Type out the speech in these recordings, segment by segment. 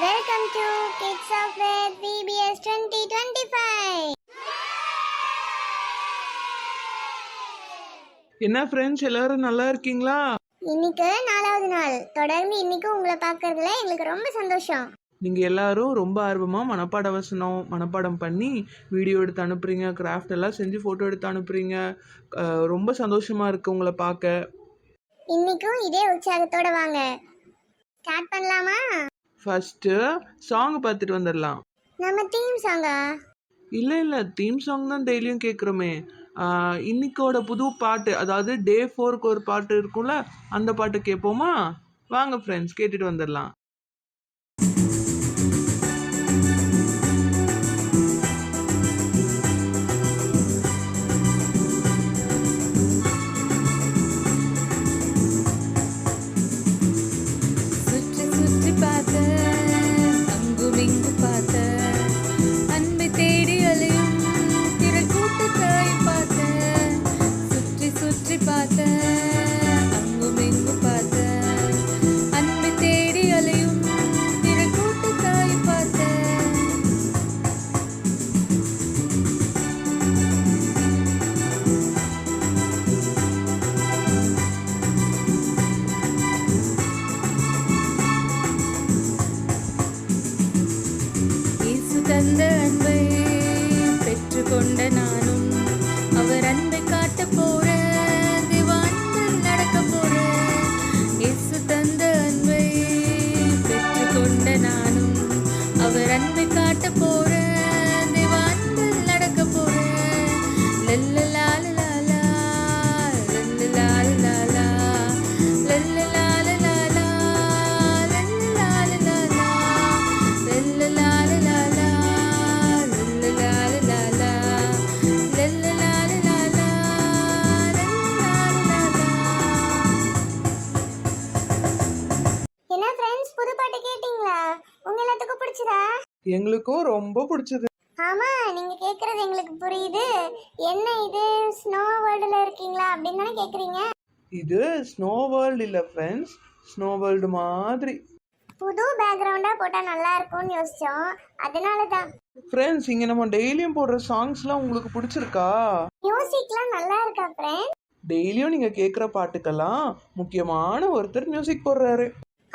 Welcome to Kids of Faith VBS 2025. என்ன friends எல்லாரும் நல்லா இருக்கீங்களா? இன்னைக்கு 4வது நாள். தொடர்ந்து இன்னைக்கு உங்களை பார்க்கறதுல எங்களுக்கு ரொம்ப சந்தோஷம். நீங்க எல்லாரும் ரொம்ப ஆர்வமா மனப்பாட வசனம் மனப்பாடம் பண்ணி வீடியோ எடுத்து அனுப்புறீங்க, கிராஃப்ட் எல்லாம் செஞ்சு போட்டோ எடுத்து அனுப்புறீங்க. ரொம்ப சந்தோஷமா இருக்கு உங்களை பார்க்க. இன்னைக்கும் இதே உற்சாகத்தோட வாங்க. ஸ்டார்ட் பண்ணலாமா? ஃபர்ஸ்ட் சாங் பார்த்துட்டு வந்துடலாம். நம்ம தீம் சாங்கா? இல்லை தீம் சாங் தான் டெய்லியும் கேட்குறோமே. இன்னைக்கோட புது பாட்டு, அதாவது டே 4க்கு ஒரு பாட்டு இருக்கும்ல, அந்த பாட்டு கேட்போமா? வாங்க ஃப்ரெண்ட்ஸ் கேட்டுட்டு வந்துடலாம். தந்த அன்பை பெற்றுக்கொண்ட நானும் அவர் அன்பை காட்ட போறேன், திவான்கள் நடக்க போறேன். இயேசு தந்த அன்பை பெற்றுக்கொண்ட நானும் அவர் அன்பை காட்ட போறேன், திவான்கள் நடக்க போறேன். லல்லலாலலா லல்லலாலலா லல்லலாலலா என்ன ஃப்ரெண்ட்ஸ், புது பாட்டு கேட்டிங்களா? உங்க எல்லாத்துக்கும் பிடிச்சதா? எங்களுக்கும் ரொம்ப பிடிச்சது. ஆமா, நீங்க கேக்குறது எங்களுக்கு புரியுது. என்ன இது ஸ்னோ வேர்ல்டுல இருக்கீங்களா அப்படின்னு தானே கேக்குறீங்க. இது ஸ்னோ வேர்ல்டு இல்லை ஃப்ரெண்ட்ஸ், ஸ்னோ வேர்ல்டு மாதிரி. புது பேக்ரவுண்டா போட்டா நல்லா இருக்கும்னு யோசிச்சோம், அதனால தான். ஃப்ரெண்ட்ஸ், இங்கே நம்ம டெய்லியும் போடுற சாங்ஸ்லாம் உங்களுக்கு பிடிச்சிருக்கா? மியூசிக்லாம் நல்லா இருக்கா ஃப்ரெண்ட்? டெய்லியும் நீங்கள் கேட்குற பாட்டுக்கெல்லாம் முக்கியமான ஒருத்தர் மியூசிக் போடுறாரு.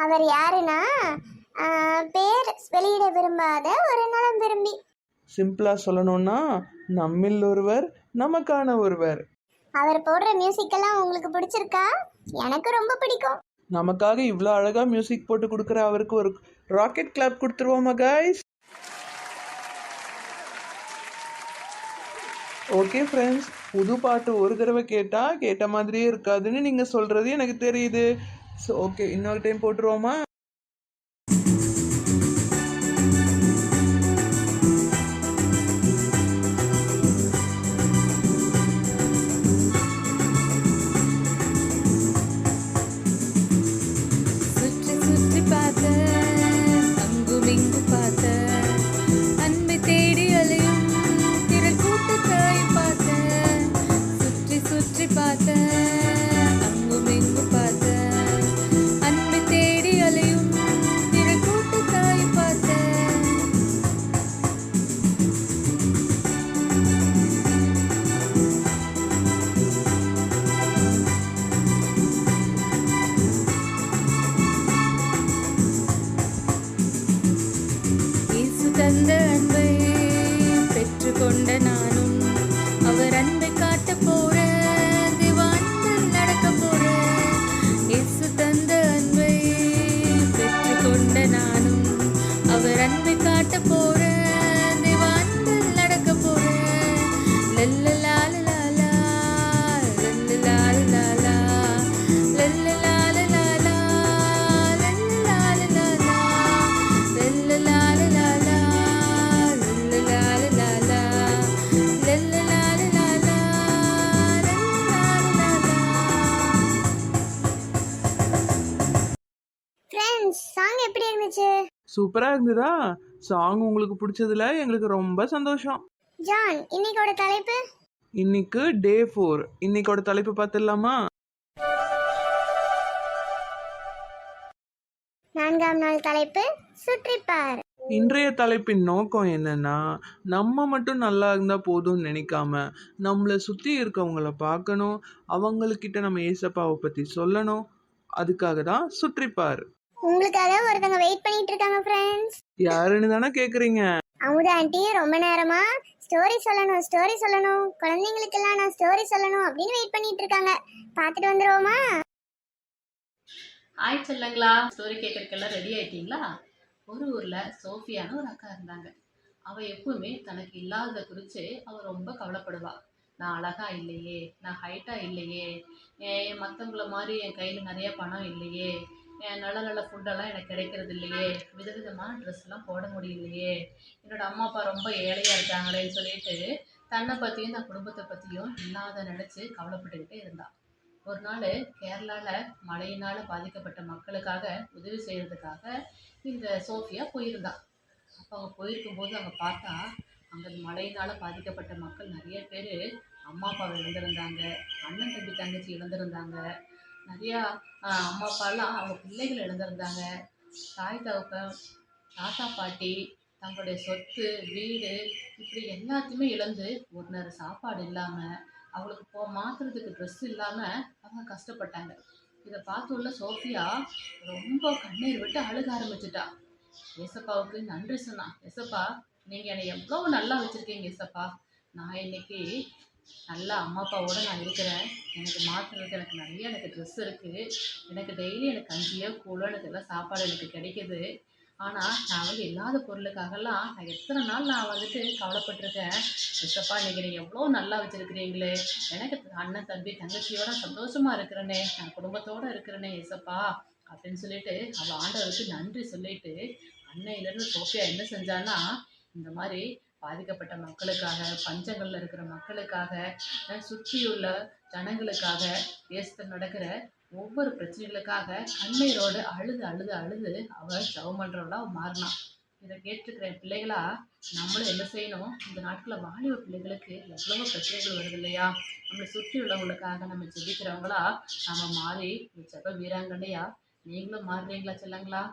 அவர் யாருன்னா, பேர் வெளியிட விரும்பாத ஒரு நலம் விரும்பி. சிம்பிளா சொல்லணும்னா, நம்மில் ஒருவர் நமக்கான ஒருவர். அவர் போடுற மியூசிக் எல்லாம் உங்களுக்கு பிடிச்சிருக்கா? எனக்கு ரொம்ப பிடிக்கும். நமக்காக இவ்வளோ அழகா மியூசிக் போட்டு கொடுக்குற அவருக்கு ஒரு ராக்கெட் கிளாப் கொடுத்துருவோமா கைஸ்? ஓகே ஃப்ரெண்ட்ஸ், புது பாட்டு ஒரு தடவை கேட்ட மாதிரியே இருக்காதுன்னு நீங்கள் சொல்கிறது எனக்கு தெரியுது. ஸோ ஓகே, இன்னொரு டைம் போட்டுருவோமா? சுற்றி சுற்றி பார்த்த அங்கும் இங்கு பார்த்த அன்பை தேடி அலையும் திரள் கூட்டத்தை பார்த்த, சுற்றி சுற்றி பார்த்த அங்கும் இங்கு பார்த்த அன்பை தேடி அலையும் திரள் கூட்டத்தை பார்த்த. இயேசு தந்த அன்பை பெற்றுக்கொண்ட நானும் அவர் அன்பை காட்ட போறேன், திவான்கள் நடக்க போறேன். இயேசு தந்த அன்பை பெற்றுக்கொண்ட நானும் அவர் அன்பை காட்ட போறேன், திவான்கள் நடக்க போறேன். லல்லலாலலா லல்லலாலலா லல்லலாலலா ஃப்ரெண்ட்ஸ், சாங் எப்படி இருந்துச்சு? சூப்பராக இருந்ததா? சாங் உங்களுக்கு பிடிச்சதுல எங்களுக்கு ரொம்ப சந்தோஷம். ஜான், இன்னைக்கோட தலைப்பு? இன்னைக்கு டே 4. இன்னைக்கோட தலைப்பு பார்த்துடலாமா? நான் 4ஆம் நாள் தலைப்பு சுற்றிப்பார். இன்றைய தலைப்பின் நோக்கம் என்னன்னா, நம்ம மட்டும் நல்லா இருந்தால் போதும்னு நினைக்காம நம்மளை சுற்றி இருக்கவங்கள பார்க்கணும், அவங்கக்கிட்ட நம்ம ஏசப்பாவை பற்றி சொல்லணும். அதுக்காக தான் சுற்றிப்பார். உங்களுக்காக ஒருத்தங்க வெயிட் பண்ணிட்டு இருக்காங்க ஃப்ரெண்ட்ஸ். யாருன்னு தானே கேட்குறீங்க? அமுதா ஆண்டி ரொம்ப நேரமா ஸ்டோரி சொல்லணும் குழந்தைங்களுக்கெல்லாம் நான் ஸ்டோரி சொல்லணும் அப்படின்னு வெயிட் பண்ணிட்டு இருக்காங்க. பார்த்துட்டு வந்துருவோமா? ஹாய் செல்லங்களா, ஸ்டோரி கேட்கறதுக்கெல்லாம் ரெடி ஆயிட்டீங்களா? ஒரு ஊரில் சோஃபியான்னு ஒரு அக்கா இருந்தாங்க. அவள் எப்பவுமே தனக்கு இல்லாததை குறித்து அவள் ரொம்ப கவலைப்படுவா. நான் அழகா இல்லையே, நான் ஹைட்டாக இல்லையே, மற்றவங்கள மாதிரி என் கையில் நிறைய பணம் இல்லையே, நல்ல நல்ல ஃபுட்டெல்லாம் எனக்கு கிடைக்கிறது இல்லையே, விதவிதமான ட்ரெஸ்லாம் போட முடியலையே, என்னோட அம்மா அப்பா ரொம்ப ஏழையாக இருக்காங்களேன்னு சொல்லிட்டு தன்னை பற்றியும் தன் குடும்பத்தை பற்றியும் இல்லாத நினச்சி கவலைப்பட்டுக்கிட்டே இருந்தாள். ஒரு நாள் கேரளாவில் மழையினால் பாதிக்கப்பட்ட மக்களுக்காக உதவி செய்கிறதுக்காக இந்த சோஃபியா போயிருந்தா. அப்போ அவங்க போயிருக்கும்போது அங்கே பார்த்தா அங்கே மழையினால் பாதிக்கப்பட்ட மக்கள் நிறைய பேர் அம்மா அப்பாவை இழந்திருந்தாங்க, அண்ணன் தம்பி தங்கச்சி இழந்திருந்தாங்க, நிறையா அம்மா அப்பாலாம் அவங்க பிள்ளைகள் இழந்திருந்தாங்க, தாய் தகப்பன் தாத்தா பாட்டி தங்களுடைய சொத்து வீடு இப்படி எல்லாத்தையுமே இழந்து ஒரு நேரம் சாப்பாடு இல்லாமல் அவங்களுக்கு மாற்றுறதுக்கு ட்ரெஸ் இல்லாமல் அவங்க கஷ்டப்பட்டாங்க. இதை பார்த்துள்ள சோஃபியா ரொம்ப கண்ணீர் விட்டு அழுக ஆரம்பிச்சிட்டா. ஏசப்பாவுக்கு நன்றி சொன்னான். ஏசப்பா, நீங்கள் என்னை எவ்வளோ நல்லா வச்சுருக்கீங்க ஏசப்பா. நான் இன்னைக்கு நல்லா அம்மா அப்பாவோட நான் இருக்கிறேன். எனக்கு மாற்றுறதுக்கு எனக்கு ட்ரெஸ் இருக்குது, எனக்கு டெய்லி எனக்கு கஞ்சியோ கூழோ எனக்கு எல்லாம் சாப்பாடு எனக்கு கிடைக்கிது. ஆனால் நான் இல்லாத பொருளுக்காகலாம் நான் எத்தனை நாள் நான் கவலைப்பட்டிருக்கேன். ஏசப்பா, இன்னைக்கு நீங்கள் எவ்வளோ நல்லா வச்சுருக்கிறீங்களே, எனக்கு அண்ணன் தம்பி தங்கச்சியோட சந்தோஷமாக இருக்கிறேனே, நான் குடும்பத்தோடு இருக்கிறேனே ஏசப்பா அப்படின்னு சொல்லிட்டு அவள் ஆண்டவருக்கு நன்றி சொல்லிட்டு அன்னையிலேருந்து சோஃபியா என்ன செஞ்சான்னா, இந்த மாதிரி பாதிக்கப்பட்ட மக்களுக்காக, பஞ்சங்களில் இருக்கிற மக்களுக்காக, சுற்றியுள்ள ஜனங்களுக்காக, தேசத்தில் நடக்கிற ஒவ்வொரு பிரச்சனைகளுக்காக கண்ணீரோடு அழுது அழுது அழுது அவள் ஜெபம் பண்ணுறவளா மாறினான். இதை கேட்டிருக்கிற பிள்ளைகளா நம்மளும் என்ன செய்யணும்? இந்த நாட்களில் வாலிப பிள்ளைகளுக்கு எவ்வளவோ பிரச்சனைகள் வருது இல்லையா? நம்மளை சுற்றி உள்ளவங்களுக்காக நம்ம ஜெபிக்கிறவங்களா நம்ம மாறி ஜெப வீராங்கனையா நீங்களும் மாறுறீங்களா செல்லங்களா?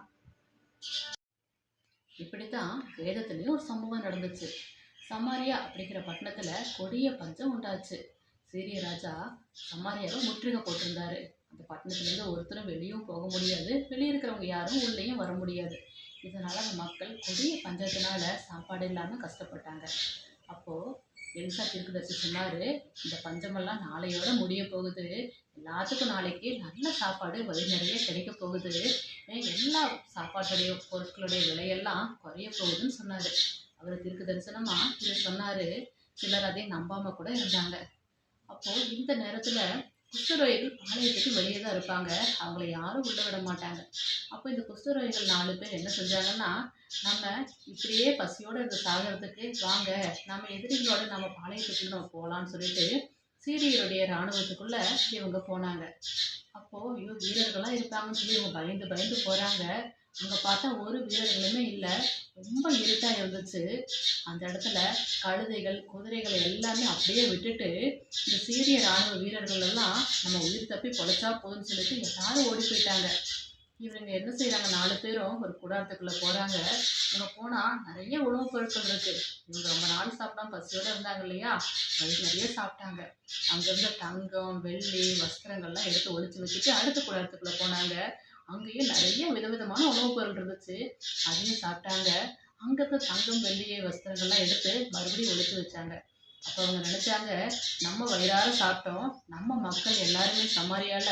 இப்படித்தான் வேதத்துலேயும் ஒரு சம்பவம் நடந்துச்சு. சமாரியா அப்படிங்கிற பட்டணத்துல கொடிய பஞ்சம் உண்டாச்சு. சீரிய ராஜா சமாரியாவை முற்றுகை போட்டிருந்தாரு. அந்த பட்டணத்துலேருந்து ஒருத்தரும் வெளியும் போக முடியாது, வெளியே இருக்கிறவங்க யாரும் உள்ளேயும் வர முடியாது. இதனால அந்த மக்கள் கொடிய பஞ்சத்தினால சாப்பாடு இல்லாமல் கஷ்டப்பட்டாங்க. அப்போது எலிசா தீர்க்கதரிசி சொன்னார், இந்த பஞ்சமெல்லாம் நாளையோட முடிய போகுது, எல்லாத்துக்கும் நாளைக்கு நல்ல சாப்பாடு வயிறு நிறைய கிடைக்க போகுது, எல்லா சாப்பாட்டுடைய பொருட்களுடைய விலையெல்லாம் குறைய போகுதுன்னு சொன்னார். அவர் தீர்க்க தரிசனமாக இதை சொன்னார். சிலர் அதை நம்பாமல் கூட இருந்தாங்க. அப்போது இந்த நேரத்தில் குஷ்டரோகிகள் பாளையத்துக்கு வெளியே தான் இருப்பாங்க, அவங்கள யாரும் உள்ள விட மாட்டாங்க. அப்போ இந்த குஷ்டரோகிகள் 4 பேர் என்ன செஞ்சாங்கன்னா, நம்ம இப்படியே பசியோடு இருந்து சாகிறதுக்கு வாங்க, நம்ம எதிரிகளோட நம்ம பாளையத்துக்குள்ள நம்ம போகலான்னு சொல்லிட்டு சீரியருடைய இராணுவத்துக்குள்ளே இவங்க போனாங்க. அப்போது வீரர்கள்லாம் இருப்பாங்கன்னு சொல்லி இவங்க பயந்து பயந்து போகிறாங்க. அங்கே பார்த்தா ஒரு வீரர்களுமே இல்லை, ரொம்ப இருட்டாக இருந்துச்சு. அந்த இடத்துல கழுதைகள் குதிரைகளை எல்லாமே அப்படியே விட்டுட்டு இந்த சீரிய இராணுவ வீரர்கள் எல்லாம் நம்ம உயிர் தப்பி பொழைச்சா போதும்னு சொல்லிட்டு எல்லாரும் ஓடி போயிட்டாங்க. இவங்க என்ன செய்கிறாங்க, 4 பேரும் ஒரு கூடாரத்துக்குள்ளே போகிறாங்க. இவங்க போனால் நிறைய உணவுப் பொருட்கள் இருக்குது. இவங்க ரொம்ப நாள் சாப்பிடாம பசியோடு இருந்தாங்க இல்லையா, வயிறு நிறைய சாப்பிட்டாங்க. அங்கேருந்து தங்கம் வெள்ளி வஸ்திரங்கள்லாம் எடுத்து ஒழிச்சு வச்சுட்டு அடுத்த கூடாரத்துக்குள்ளே போனாங்க. அங்கேயும் நிறைய விதவிதமான உணவுப் பொருள் இருந்துச்சு, அதையும் சாப்பிட்டாங்க. அங்கே தங்கம் வெள்ளியை வஸ்திரங்கள்லாம் எடுத்து மறுபடியும் ஒழிச்சு வச்சாங்க. அப்போ அவங்க நினச்சாங்க, நம்ம வயிறார சாப்பிட்டோம், நம்ம மக்கள் எல்லாருமே சமாரியால்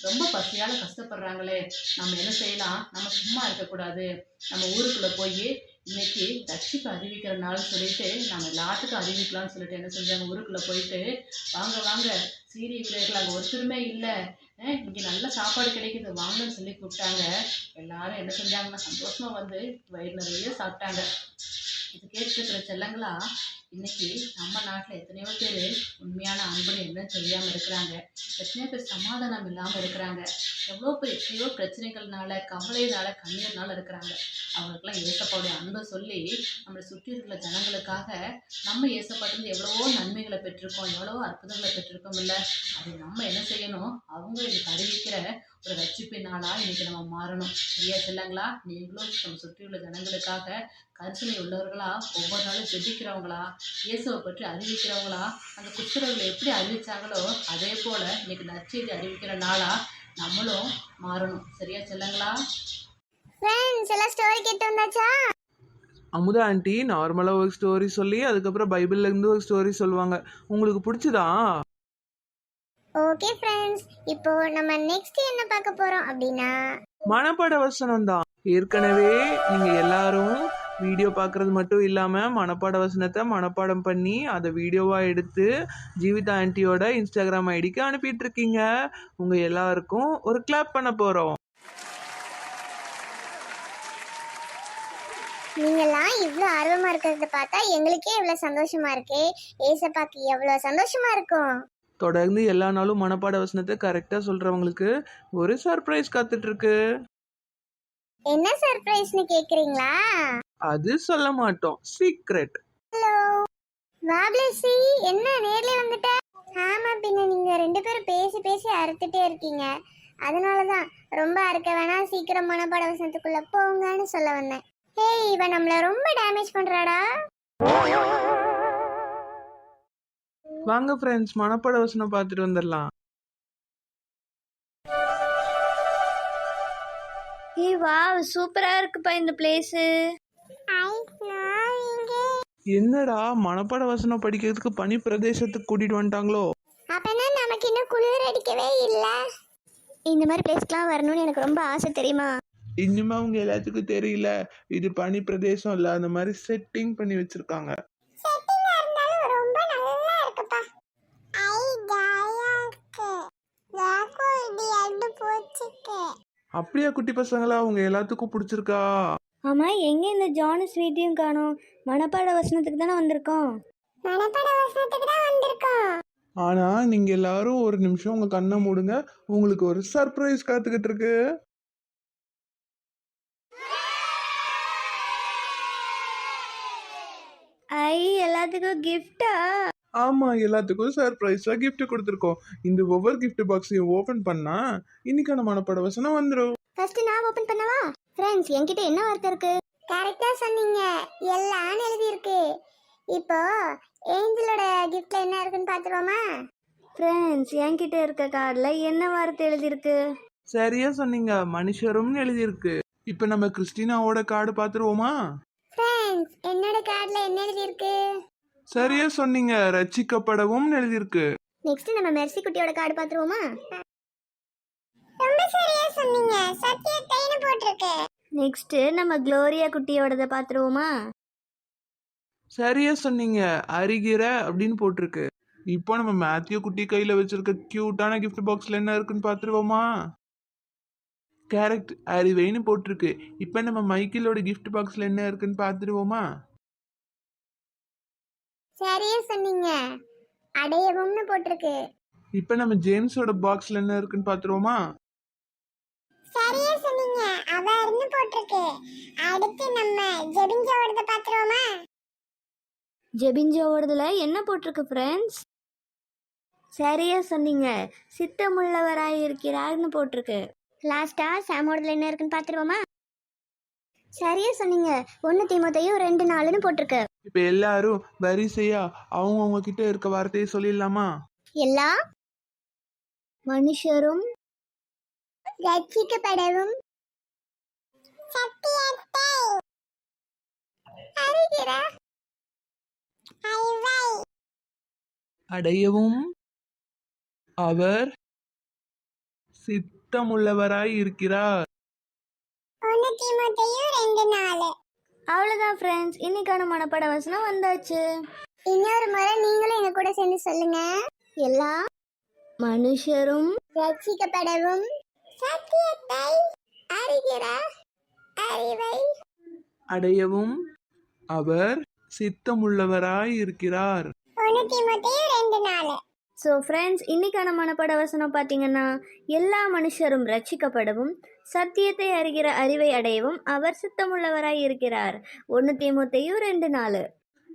ரொம்ப பசியால் கஷ்டப்படுறாங்களே, நம்ம என்ன செய்யலாம், நம்ம சும்மா இருக்கக்கூடாது, நம்ம ஊருக்குள்ளே போய் இன்னைக்கு ரட்சிப்பு அறிவிக்கிற நாள்னு சொல்லிட்டு நம்ம எல்லாத்துக்கும் அறிவிக்கலாம்னு சொல்லிட்டு என்ன செஞ்சாங்க, ஊருக்குள்ளே போயிட்டு வாங்க வாங்க சீரிய வீரர்கள் அங்கே ஒருத்தருமே இல்லை, இங்கே நல்ல சாப்பாடு கிடைக்குது வாங்கன்னு சொல்லி கூப்பிட்டாங்க. எல்லாரும் என்ன செஞ்சாங்கன்னா சந்தோஷமாக வந்து வயிறு நிறைய சாப்பிட்டாங்க. இது கேட்டுருக்கிற செல்லங்களா, இன்னைக்கு நம்ம நாட்டில் எத்தனையோ பேர் உண்மையான அன்புன்னு என்னன்னு தெரியாமல் இருக்கிறாங்க, எத்தனையோ பேர் சமாதானம் இல்லாமல் இருக்கிறாங்க, எவ்வளோ பேர் எத்தனையோ பிரச்சனைகள்னால கவலையினால கண்ணீர்னால இருக்கிறாங்க. அவங்களுக்கெல்லாம் ஏசப்பாவுடைய அன்பை சொல்லி நம்மளை சுற்றி இருக்கிற ஜனங்களுக்காக நம்ம ஏசப்பாட்டிருந்து எவ்வளவோ நன்மைகளை பெற்றிருக்கோம், எவ்வளவோ அற்புதங்களை பெற்றிருக்கோம் இல்லை. அதை நம்ம என்ன செய்யணும், அவங்க இதுக்கு அறிவிக்கிற ஒரு ரட்சிப்பின் நாளா இன்னைக்கு நம்ம மாறணும். சரியா செல்லங்களா? நீங்களும் நம்ம சுற்றியுள்ள ஜனங்களுக்காக கருத்தனை உள்ளவர்களா, ஒவ்வொரு நாளும் ஜெபிக்கிறவங்களா, இயேசுவை பற்றி அறிவிக்கிறவங்களா, அந்த குஷ்டரோகளை எப்படி அறிவிச்சாங்களோ அதே போல இன்னைக்கு நற்செய்தி அறிவிக்கிற நாளா நம்மளும் மாறணும். சரியா செல்லங்களா? ஃப்ரெண்ட்ஸ் எல்லாம் ஸ்டோரி கேட்டு வந்தாச்சா? அமுதா ஆண்டி நார்மலாக ஒரு ஸ்டோரி சொல்லி அதுக்கப்புறம் பைபிள்லேருந்து ஒரு ஸ்டோரி சொல்லுவாங்க. உங்களுக்கு பிடிச்சதா? ஓகே ஃப்ரெண்ட்ஸ், இப்போ நம்ம நெக்ஸ்ட் என்ன பார்க்க போறோம் அப்படின்னா மனப்பாட வசனம் தான். ஏற்கனவே நீங்கள் எல்லாரும் வீடியோ பார்க்குறது மட்டும் இல்லாமல் மனப்பாட வசனத்தை மனப்பாடம் பண்ணி அதை வீடியோவாக எடுத்து ஜீவிதா ஆண்டியோட இன்ஸ்டாகிராம் ஐடிக்கு அனுப்பிட்டு இருக்கீங்க. உங்கள் எல்லாருக்கும் ஒரு கிளாப் பண்ண போகிறோம். நீங்கெல்லாம் இவ்வளோ ஆர்வமா இருக்கிறத பார்த்தா எங்களுக்கே இவ்வளோ சந்தோஷமா இருக்கு. ஏசப்பாக்கு எவ்வளோ சந்தோஷமா இருக்கும். தொடர்ந்து எல்லா நாளும் மனப்பாட வசனத்தை கரெக்டாக சொல்கிறவங்களுக்கு ஒரு சர்ப்ரைஸ் காத்துட்ருக்கு. என்ன சர்ப்ரைஸ்னு கேக்குறீங்களா? அது சொல்ல மாட்டோம், சீக்ரெட். ஹலோ வாப்லசி, என்ன நேர்ல வந்துட்ட? ஆமா, பின்ன நீங்க ரெண்டு பேரும் பேசி பேசி அறுத்துட்டே இருக்கீங்க. அதனாலதான் ரொம்ப அறுக்க வேணாம், சீக்கிரம் மனப்பாட வசனத்துக்குள்ள போங்கன்னு சொல்ல வந்தேன். ஹேய், இவன் நம்மள ரொம்ப டேமேஜ் பண்றாடா. வாங்க ஃப்ரெண்ட்ஸ், மனப்பாட வசனம் பார்த்துட்டு வந்துடலாம். ஏய் வாவ், சூப்பரா இருக்குப்பா இந்த பிளேஸ். என்னடா மனப்பாட வசனம் படிக்கிறதுக்கு பனி பிரதேசத்துக்கு கூட்டிட்டு வந்துட்டாங்களோ? அப்பனா நமக்கு இன்னும் குளிர் அடிக்கவே இல்ல. இந்த மாதிரி பிளேஸ்க்குலாம் வரணும்னு எனக்கு ரொம்ப ஆசை, தெரியுமா? இன்னுமே அவங்க எல்லாத்துக்கும் தெரியல, இது பனி பிரதேசம் இல்ல, அந்த மாதிரி செட்டிங் பண்ணி வச்சிருக்காங்க. ரொம்ப நல்லா இருக்குப்பா. அப்படியா குட்டி பசங்களா, உங்க எல்லாத்துக்கும் பிடிச்சிருக்கா? ஆமா, எங்க இந்த ஜான் ஸ்வீட்டையும் காணோம். மனப்பாட வசனத்துக்கு தானே வந்திருக்கோம். ஆனா நீங்க எல்லாரும் ஒரு நிமிஷம் உங்க கண்ணை மூடுங்க, உங்களுக்கு ஒரு சர்ப்ரைஸ் காத்துக்கிட்டு இருக்கு. ஐ, எல்லாத்துக்கும் கிஃப்டா? ஆமா, எல்லாத்துக்கும் சர்ப்ரைஸா gift கொடுத்துருக்கோம். இந்த ஒவ்வொரு gift பாக்ஸையும் ஓபன் பண்ணா இன்னைக்கான மனப்பாட வசனம் வந்துடும். ஃபர்ஸ்ட் நான் ஓபன் பண்ணவா? ஃப்ரெண்ட்ஸ், என்கிட்ட என்ன வார்த்தை இருக்கு? கரெக்டா சொன்னீங்க, எல்லாம் எழுதி இருக்கு. இப்போ ஏஞ்சலோட கிஃப்ட்ல என்ன இருக்குன்னு பாத்துருவோமா? ஃப்ரெண்ட்ஸ், என்கிட்ட இருக்க கார்டில் என்ன வார்த்தை எழுதியிருக்கு? சரியா சொன்னீங்க, மனுஷரும்னு எழுதியிருக்கு. இப்ப நம்ம கிறிஸ்டினாவோட கார்டு பாத்துருவோமா? ஃப்ரெண்ட்ஸ், என்னோட கார்டுல என்ன எழுதி இருக்கு? சரியா சொன்னீங்க, ரட்சிக்கப்படவும் எழுதியிருக்கு. நெக்ஸ்ட் நம்ம மெர்சி குட்டியோட கார்டு பாத்துருவோமா? ரொம்ப சரியா சொன்னீங்க, சத்தியத்தைன்னு போட்டுருக்கு. நெக்ஸ்ட் நம்ம குளோரியா குட்டியோடத பார்த்துருவோமா? சரியா சொன்னீங்க, அறிகிற அப்படின்னு போட்டிருக்கு. இப்போ நம்ம மேத்யூ குட்டி கையில வச்சிருக்க கியூட்டான gift பாக்ஸ்ல என்ன இருக்குன்னு பாத்துருவோமா? கரெக்ட், அறிவைன்னு போட்டிருக்கு. இப்போ நம்ம மைக்கேலோட gift பாக்ஸ்ல என்ன இருக்குன்னு பாத்துருவோமா? சரியா சொன்னீங்க, அடையவும்னு போட்டிருக்கு. இப்போ நம்ம ஜேம்ஸோட பாக்ஸ்ல என்ன இருக்குன்னு பாத்துருவோமா? சரியா சொன்னீங்க, அவர்னு போட்டிருக்கு. அடுத்து நம்ம ஜெபிஞ்சோடத பாத்துருவோமா? ஜெபிஞ்சோடதுல என்ன போட்டிருக்கு ஃப்ரெண்ட்ஸ்? சரியா சொன்னீங்க, சித்தமுள்ளவராய் இருக்கிறார்னு போட்டிருக்கு. லாஸ்டா சாமோடதுல என்ன இருக்குன்னு பாத்துருவோமா? சரியா சொன்னீங்க, 1 தீமோத்தேயும் 2:4ன்னு போட்டிருக்கு. இப்போ எல்லாரும் வரிசையா அவங்க கிட்ட இருக்க வார்த்தையை சொல்லிடலாமா? எல்லா மனுஷரும் ரட்சிக்கப்படவும் சத்தியத்தை அறிகிற அறிவை அடையவும் அவர் சித்தமுள்ளவராய் இருக்கிறார். 1 தீமோத்தேயும் 2:4. அவ்வளோதான் ஃப்ரெண்ட்ஸ், இன்னைக்கான மனப்பாட வசனம் வந்தாச்சு. இன்னொரு முறை நீங்களும் எங்க கூட சேர்ந்து சொல்லுங்க. எல்லா மனுஷரும் ரட்சிக்கப்படவும் சத்தியத்தை அறிகிற அறிவை அடையவும் அவர் சித்தமுள்ளவராய் இருக்கிறார். 1 தீமோத்தேயும் 2:4. ஸோ ஃப்ரெண்ட்ஸ், இன்னைக்கான மனப்பாட வசனம் பார்த்தீங்கன்னா, எல்லா மனுஷரும் ரட்சிக்கப்படவும் சத்தியத்தை அறிகிற அறிவை அடையவும் அவர் சித்தமுள்ளவராய் இருக்கிறார். 1 தீமோத்தேயு 2:4.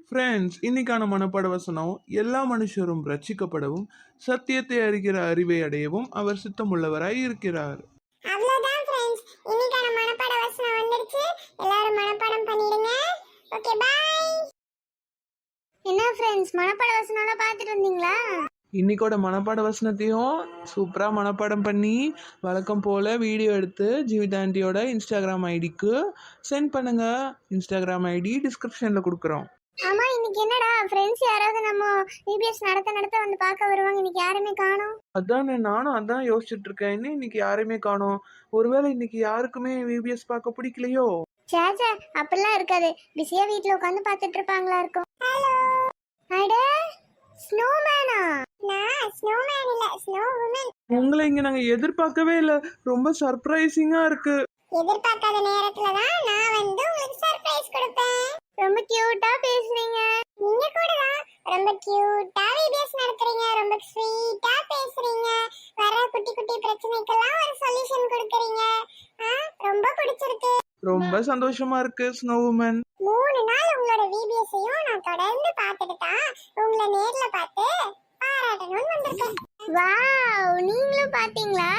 ஃப்ரெண்ட்ஸ், இன்னைக்கான மனப்பாட வசனம் எல்லா மனுஷரும் ரட்சிக்கப்படவும் சத்தியத்தை அறிகிற அறிவை அடையவும் அவர் சித்தமுள்ளவராய் இருக்கிறார். அவ்வளவுதான் ஃப்ரெண்ட்ஸ், இன்னைக்கான மனப்பாட வசனம் வந்துருச்சு. எல்லாரும் மனப்பாடம் பண்ணிடுங்க. Okay, by. என்ன ஃப்ரெண்ட்ஸ், மனப்பாட வசனம்லாம் பார்த்துட்டு வந்தீங்களா? இன்னைக்கோட மனப்பாட வசனத்தையும் சூப்பராக மனப்பாடம் பண்ணி வழக்கம் போல் வீடியோ எடுத்து ஜீவிதா ஆண்டியோட இன்ஸ்டாகிராம் ஐடிக்கு சென்ட் பண்ணுங்க. இன்ஸ்டாகிராம் ஐடி டிஸ்கிரிப்ஷனில் கொடுக்குறோம். ஆமா, இன்னைக்கு என்னடா ஃப்ரெண்ட்ஸ் யாராவது நம்ம விபிஎஸ் நடத்த வந்து பார்க்க வருவாங்க, இன்னைக்கு யாருமே காணோம். அதானே, நானும் அதான் யோசிச்சுட்டு இருக்கேன். என்ன இன்னைக்கு யாரையுமே காணோம்? ஒருவேளை இன்னைக்கு யாருக்குமே விபிஎஸ் பார்க்க பிடிக்கலையோ? சேச்சா, அப்படிலாம் இருக்காது. பிஸியா வீட்ல உட்காந்து பார்த்துட்டு இருப்பாங்களா இருக்கும். ஹலோ, அட ஸ்னோமேனா? நான் ஸ்னோமேன் இல்ல, ஸ்னோ வுமன். உங்களை இங்க நாங்க எதிர்பார்க்கவே இல்லை. ரொம்ப சர்ப்ரைசிங்கா இருக்கு. எதிர்பார்க்காத நேரத்துல தான் நான் வந்து உங்களுக்கு சர்ப்ரைஸ் கொடுப்பேன். ரொம்ப கியூட்டா பேசுறீங்க. நீங்க கூட தான் ரொம்ப கியூட்டா வீடியோஸ் நடத்துறீங்க. ரொம்ப ஸ்வீட்டா பேசுறீங்க. வர குட்டி குட்டி பிரச்சனைக்கெல்லாம் ஒரு சொல்யூஷன் கொடுக்கறீங்க. ரொம்ப பிடிச்சிருக்கு. ரொம்ப சந்தோஷமா இருக்கு ஸ்னோவுமன். 3 நாள் உங்களோட வீடியோஸையும் நான் தொடர்ந்து பார்த்துட்டு தான் உங்களை நேர்ல பார்த்து பாராட்டணும்னு வந்திருக்கேன். வாவ், நீங்களும் பாத்தீங்களா?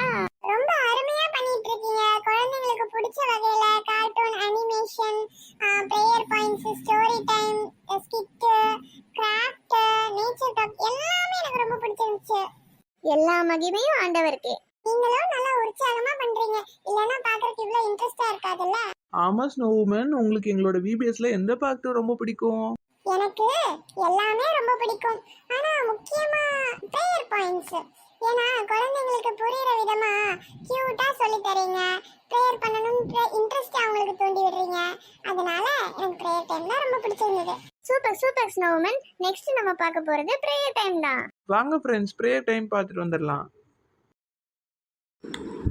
ரொம்ப அருமையா பண்ணிட்டு இருக்கீங்க. குழந்தைங்களுக்கு பிடிச்ச வகையில cartoon, animation, prayer points, story time, skit, craft, nature talk எல்லாமே எனக்கு ரொம்ப பிடிச்சிருந்துச்சு. எல்லா மகிமையும் ஆண்டவருக்கு. நீங்களும் நல்லா உற்சாகமா பண்றீங்க. இல்லனா பார்க்கறதுக்கு இவ்வளவு இன்ட்ரெஸ்டா இருக்காதுல்ல. ஆமா ஸ்னோவுமன், உங்களுக்கு எங்களோட விபிஎஸ்ல எந்த பாட்டு ரொம்ப பிடிக்கும்? எனக்கு எல்லாமே ரொம்ப பிடிக்கும். ஆனா முக்கியமா பிரேயர் பாயிண்ட்ஸ். ஏன்னா குழந்தைங்களுக்கு புரியுற விதமா கியூட்டா சொல்லி தரீங்க. பிரேயர் பண்ணணும்ன்ற இன்ட்ரெஸ்ட் அவங்களுக்கு தூண்டி விடுறீங்க. அதனால எனக்கு பிரேயர் டைம் தான் ரொம்ப பிடிச்சிருந்தது. Super super ஸ்னோமன். நெக்ஸ்ட் நம்ம பார்க்க போறது பிரேயர் டைம் தான். வாங்க ஃப்ரெண்ட்ஸ், ப்ரேயர் டைம் பார்த்துட்டு வந்துடலாம்.